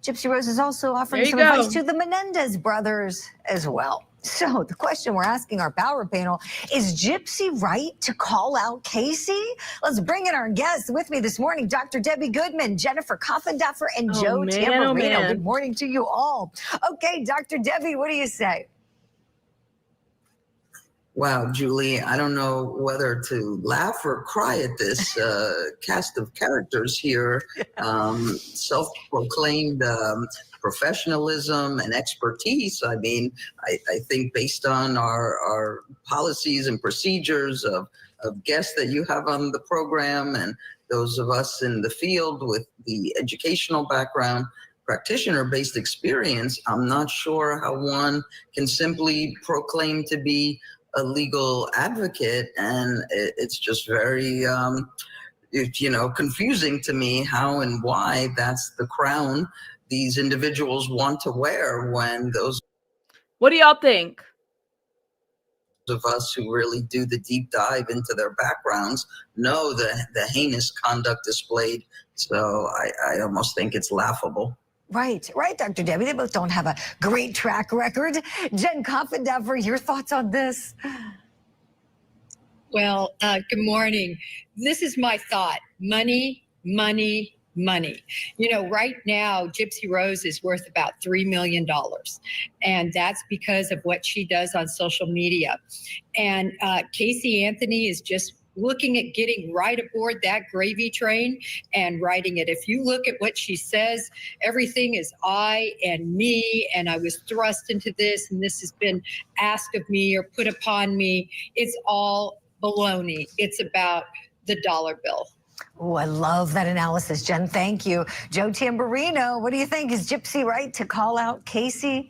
Gypsy Rose is also offering some advice to the Menendez brothers as well. So the question we're asking our power panel, is Gypsy right to call out Casey? Let's bring in our guests. With me this morning, Dr. Debbie Goodman, Jennifer Coffenduffer, and Joe Tamburino. Good morning to you all. Okay, Dr. Debbie, what do you say? Wow, Julie, I don't know whether to laugh or cry at this cast of characters here. Self-proclaimed professionalism and expertise. I mean, I think based on our policies and procedures of guests that you have on the program and those of us in the field with the educational background, practitioner-based experience, I'm not sure how one can simply proclaim to be a legal advocate, and it's just very confusing to me how and why that's the crown these individuals want to wear, when those What do y'all think of us who really do the deep dive into their backgrounds know the heinous conduct displayed? So I almost think it's laughable. Right, Dr. Debbie. They both don't have a great track record. Jen Coffenduffer, your thoughts on this? Well, good morning. This is my thought. Money, money, money. You know, right now, Gypsy Rose is worth about $3 million. And that's because of what she does on social media. And Casey Anthony is just looking at getting right aboard that gravy train and riding it. If you look at what she says, everything is I and me, and I was thrust into this, and this has been asked of me or put upon me. It's all baloney. It's about the dollar bill. Oh, I love that analysis, Jen. Thank you. Joe Tamburino, what do you think? Is Gypsy right to call out Casey?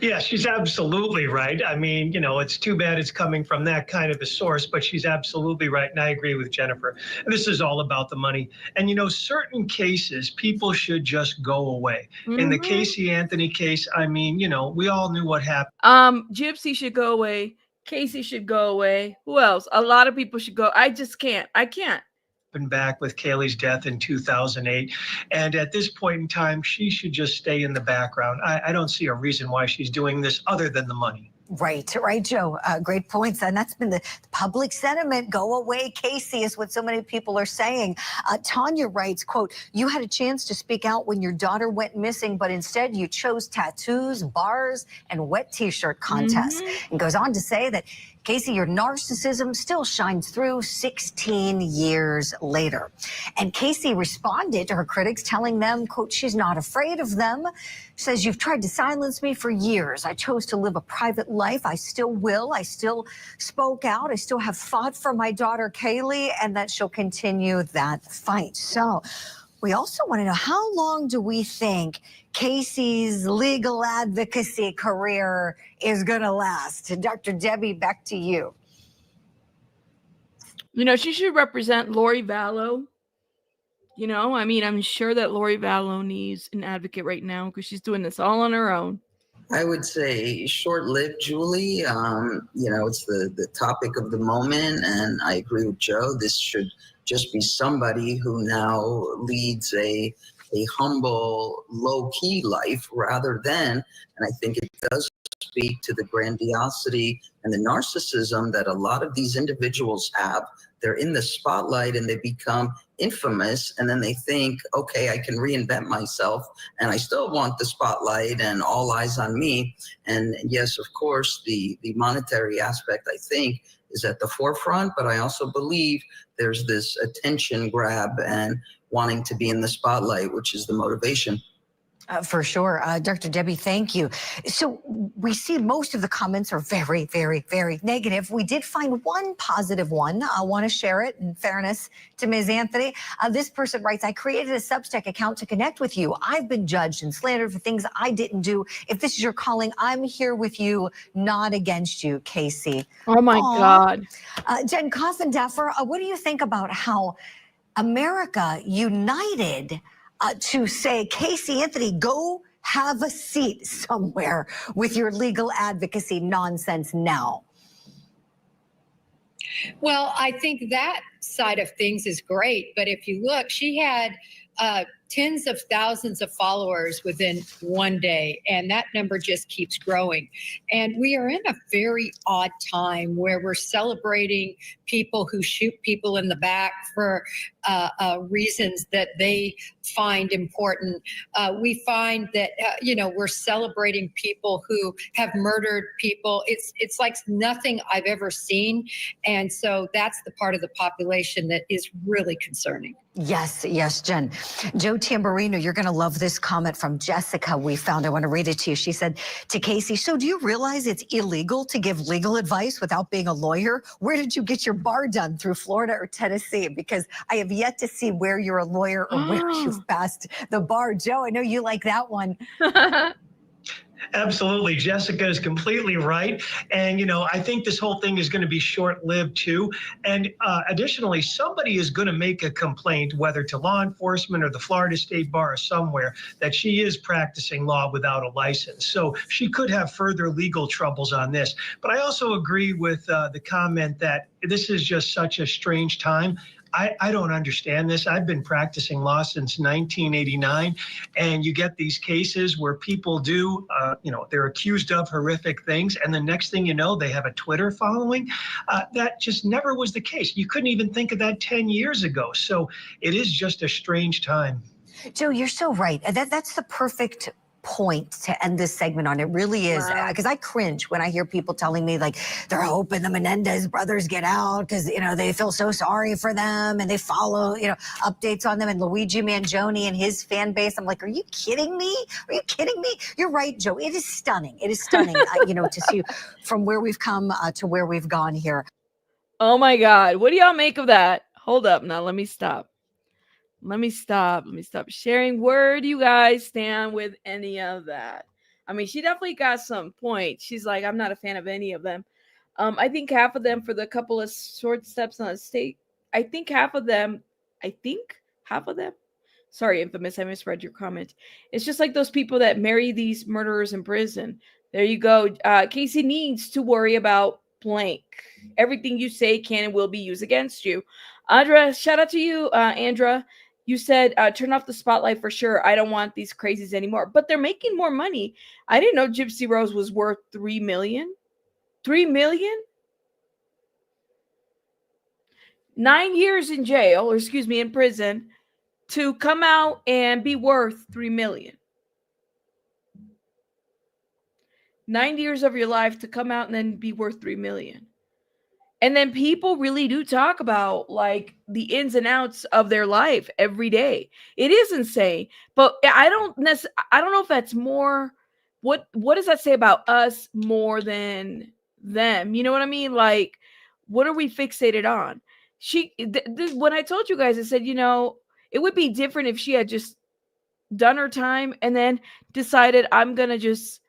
Yeah, she's absolutely right. I mean, it's too bad it's coming from that kind of a source, but she's absolutely right. And I agree with Jennifer. This is all about the money. And, certain cases, people should just go away. In the Casey Anthony case, I mean, we all knew what happened. Gypsy should go away. Casey should go away. Who else? A lot of people should go. I just can't. I can't. Back with Kaylee's death in 2008. And at this point in time, she should just stay in the background. I don't see a reason why she's doing this other than the money. Right, Joe. Great points. And that's been the public sentiment. Go away, Casey, is what so many people are saying. Tanya writes, quote, "You had a chance to speak out when your daughter went missing, but instead you chose tattoos, bars, and wet t-shirt contests." And goes on to say that, "Casey, your narcissism still shines through 16 years later." And Casey responded to her critics, telling them, quote, she's not afraid of them. Says, "You've tried to silence me for years. I chose to live a private life. I still will. I still spoke out. I still have fought for my daughter, Kaylee, and that she'll continue that fight." So we also want to know, how long do we think Casey's legal advocacy career is going to last? Dr. Debbie, back to you. She should represent Lori Vallow. I mean, I'm sure that Lori Vallow needs an advocate right now because she's doing this all on her own. I would say short-lived, Julie. It's the topic of the moment, and I agree with Joe. This should just be somebody who now leads a humble, low-key life rather than, and I think it does speak to the grandiosity and the narcissism that a lot of these individuals have. They're in the spotlight and they become infamous, and then they think, okay, I can reinvent myself and I still want the spotlight and all eyes on me. And yes, of course, the monetary aspect, I think, is at the forefront, but I also believe there's this attention grab and wanting to be in the spotlight, which is the motivation. For sure. Dr. Debbie, thank you. So we see most of the comments are very, very, very negative. We did find one positive one. I want to share it in fairness to Ms. Anthony. This person writes, "I created a Substack account to connect with you. I've been judged and slandered for things I didn't do. If this is your calling, I'm here with you, not against you, Casey." Oh my God. Jen Coffindaffer, what do you think about how America united to say, Casey Anthony, go have a seat somewhere with your legal advocacy nonsense now? Well, I think that side of things is great. But if you look, she had tens of thousands of followers within one day, and that number just keeps growing. And we are in a very odd time where we're celebrating people who shoot people in the back for reasons that they find important. We find that, we're celebrating people who have murdered people. It's like nothing I've ever seen. And so that's the part of the population that is really concerning. Yes, Jen. Joe Tamburino, you're going to love this comment from Jessica we found. I want to read it to you. She said to Casey, "So do you realize it's illegal to give legal advice without being a lawyer? Where did you get your bar done, through Florida or Tennessee? Because I have yet to see where you're a lawyer or where you've passed the bar." Joe, I know you like that one. Absolutely. Jessica is completely right. And, I think this whole thing is going to be short-lived too. And additionally, somebody is going to make a complaint, whether to law enforcement or the Florida State Bar or somewhere, that she is practicing law without a license. So she could have further legal troubles on this. But I also agree with the comment that this is just such a strange time. I don't understand this. I've been practicing law since 1989, and you get these cases where people do, they're accused of horrific things, and the next thing you know, they have a Twitter following. That just never was the case. You couldn't even think of that 10 years ago. So it is just a strange time. Joe, you're so right. That's the perfect point to end this segment on. It really is, because I cringe when I hear people telling me like they're hoping the Menendez brothers get out because they feel so sorry for them and they follow updates on them, and Luigi Mangione and his fan base. I'm like, are you kidding me? Are you kidding me? You're right, Joe. It is stunning. It is stunning, to see from where we've come to where we've gone here. Oh my God. What do y'all make of that? Hold up. Now let me stop. Let me stop sharing. Where do you guys stand with any of that? I mean, she definitely got some points. She's like, I'm not a fan of any of them. I think half of them for the couple of short steps on a state. I think half of them. Sorry, Infamous, I misread your comment. It's just like those people that marry these murderers in prison. There you go. Casey needs to worry about blank. Everything you say can and will be used against you. Andra, shout out to you, Andra. You said, turn off the spotlight for sure. I don't want these crazies anymore. But they're making more money. I didn't know Gypsy Rose was worth $3 million. $3 million? 9 years in jail, or excuse me, in prison, to come out and be worth $3 million. 9 years of your life to come out and then be worth $3 million. And then people really do talk about like the ins and outs of their life every day. It is insane. But I don't know if that's more. What does that say about us more than them? You know what I mean? Like, what are we fixated on? When I told you guys, I said, it would be different if she had just done her time and then decided I'm going to just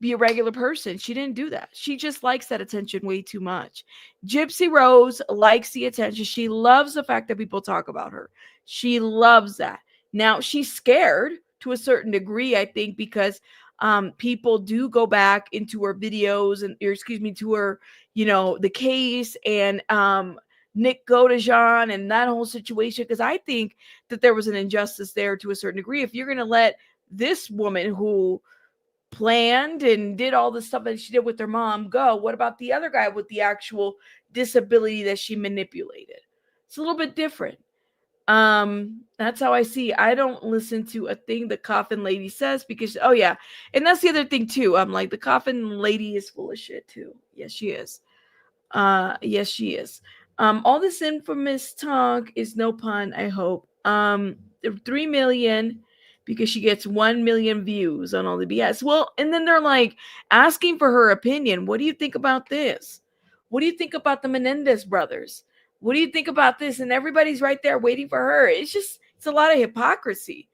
be a regular person. She didn't do that. She just likes that attention way too much. Gypsy Rose likes the attention. She loves the fact that people talk about her. She loves that. Now, she's scared to a certain degree, I think, because people do go back into her videos to her, the case and Nick Godejohn and that whole situation, because I think that there was an injustice there to a certain degree. If you're going to let this woman who planned and did all the stuff that she did with her mom go, what about the other guy with the actual disability that she manipulated? It's a little bit different. That's how I see. I don't listen to a thing the coffin lady says because, oh yeah, and that's the other thing too. I'm like, the coffin lady is full of shit too. Yes, she is. Yes, she is. All this infamous talk is no pun, I hope. 3 million because she gets 1 million views on all the BS. Well, and then they're like asking for her opinion. What do you think about this? What do you think about the Menendez brothers? What do you think about this? And everybody's right there waiting for her. It's a lot of hypocrisy.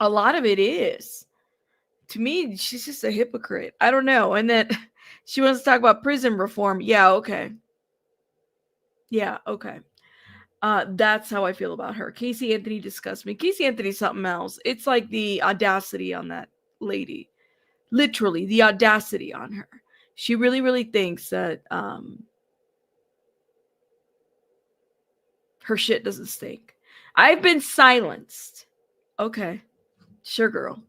A lot of it is. To me, she's just a hypocrite. I don't know. And then she wants to talk about prison reform. Yeah, okay. Yeah, okay. That's how I feel about her. Casey Anthony disgusts me. Casey Anthony's something else. It's like the audacity on that lady. Literally, the audacity on her. She really, really thinks that her shit doesn't stink. I've been silenced. Okay. Sure, girl.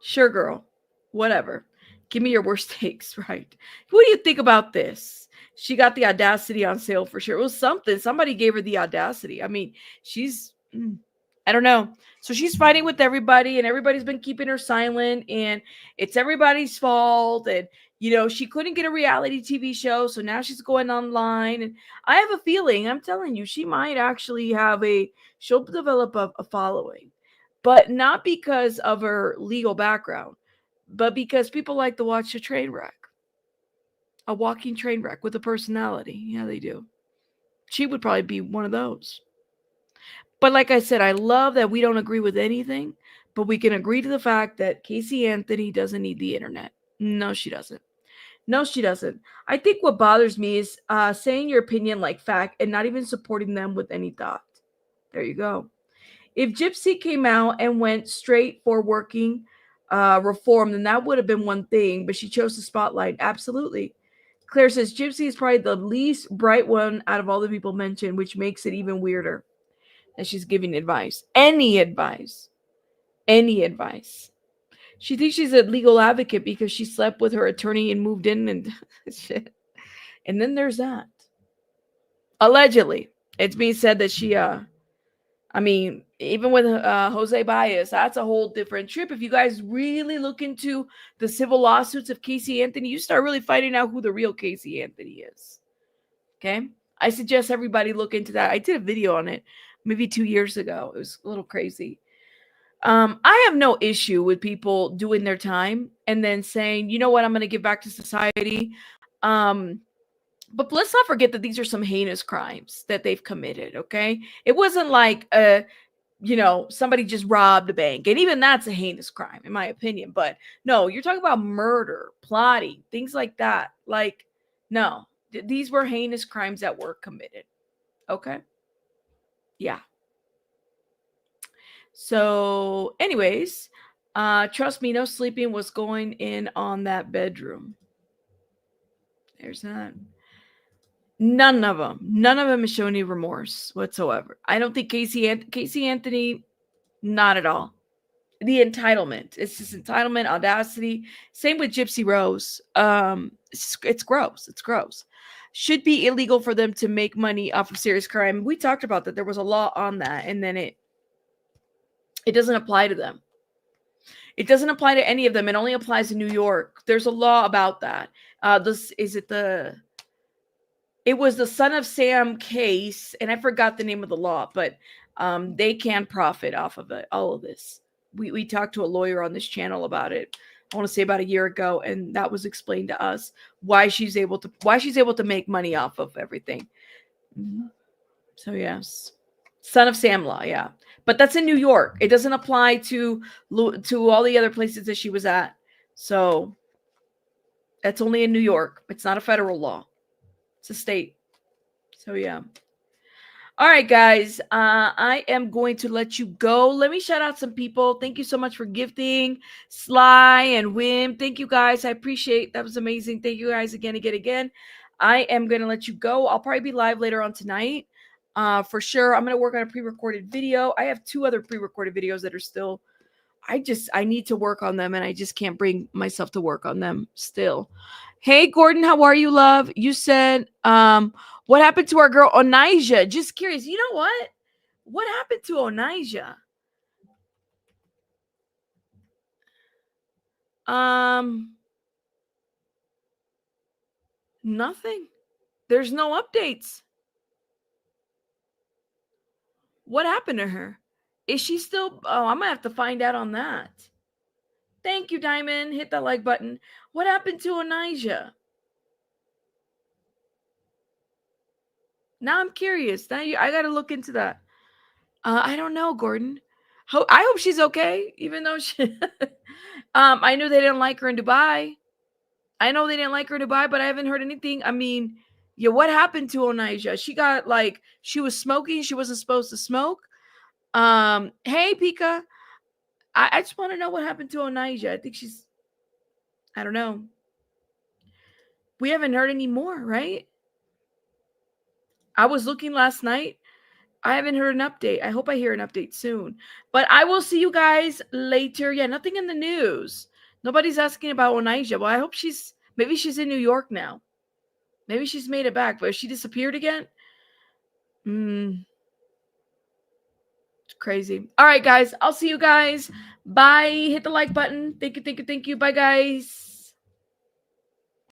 Sure, girl. Whatever. Give me your worst takes, right? What do you think about this? She got the audacity on sale for sure. It was something. Somebody gave her the audacity. I mean, I don't know. So she's fighting with everybody and everybody's been keeping her silent and it's everybody's fault. And, she couldn't get a reality TV show. So now she's going online. And I have a feeling, I'm telling you, she might actually she'll develop a following, but not because of her legal background, but because people like to watch a train wreck. A walking train wreck with a personality. Yeah, they do. She would probably be one of those. But like I said, I love that we don't agree with anything, but we can agree to the fact that Casey Anthony doesn't need the internet. No, she doesn't. No, she doesn't. I think what bothers me is saying your opinion like fact and not even supporting them with any thought. There you go. If Gypsy came out and went straight for working reform, then that would have been one thing, but she chose the spotlight. Absolutely. Claire says Gypsy is probably the least bright one out of all the people mentioned, which makes it even weirder that she's giving advice. Any advice. Any advice. She thinks she's a legal advocate because she slept with her attorney and moved in and shit. And then there's that. Allegedly. It's being said that she, even with Jose Baez, that's a whole different trip. If you guys really look into the civil lawsuits of Casey Anthony, you start really finding out who the real Casey Anthony is. Okay? I suggest everybody look into that. I did a video on it maybe 2 years ago. It was a little crazy. I have no issue with people doing their time and then saying, you know what, I'm going to give back to society. But let's not forget that these are some heinous crimes that they've committed, okay? It wasn't like you know, somebody just robbed a bank. And even that's a heinous crime, in my opinion. But no, you're talking about murder, plotting, things like that. Like, no, these were heinous crimes that were committed. Okay. Yeah. So, anyways, trust me, no sleeping was going in on that bedroom. There's that. None of them has shown any remorse whatsoever. I don't think Casey Anthony, not at all. The entitlement. It's just entitlement, audacity. Same with Gypsy Rose. It's gross. It's gross. Should be illegal for them to make money off of serious crime. We talked about that. There was a law on that, and then it doesn't apply to them. It doesn't apply to any of them. It only applies in New York. There's a law about that. It was the Son of Sam case, and I forgot the name of the law, but they can profit off of it. All of this. We talked to a lawyer on this channel about it. I want to say about a year ago, and that was explained to us why she's able to make money off of everything. So yes, Son of Sam law, yeah, but that's in New York. It doesn't apply to all the other places that she was at. So that's only in New York. It's not a federal law. It's a state. So yeah. All right, guys. I am going to let you go. Let me shout out some people. Thank you so much for gifting. Sly and Wim. Thank you, guys. I appreciate that. Was amazing. Thank you guys again. I am going to let you go. I'll probably be live later on tonight. For sure. I'm going to work on a pre-recorded video. I have 2 other pre-recorded videos that are still, I need to work on them, and I just can't bring myself to work on them still. Hey, Gordon, how are you, love? You said, what happened to our girl, Onijah? Just curious. You know what? What happened to Onijah? Nothing. There's no updates. What happened to her? Is she still? Oh, I'm gonna have to find out on that. Thank you, Diamond. Hit that like button. What happened to Onijah? Now I'm curious. Now I got to look into that. I don't know, Gordon. I hope she's okay, even though she. I knew they didn't like her in Dubai. I know they didn't like her in Dubai, but I haven't heard anything. I mean, yeah, what happened to Onijah? She got she was smoking. She wasn't supposed to smoke. Hey, Pika. I just want to know what happened to Onijah. I think she's. I don't know. We haven't heard any more, right? I was looking last night. I haven't heard an update. I hope I hear an update soon. But I will see you guys later. Yeah, nothing in the news. Nobody's asking about Onijah. Well, I hope maybe she's in New York now. Maybe she's made it back. But if she disappeared again? It's crazy. All right, guys. I'll see you guys. Bye. Hit the like button. Thank you. Bye, guys.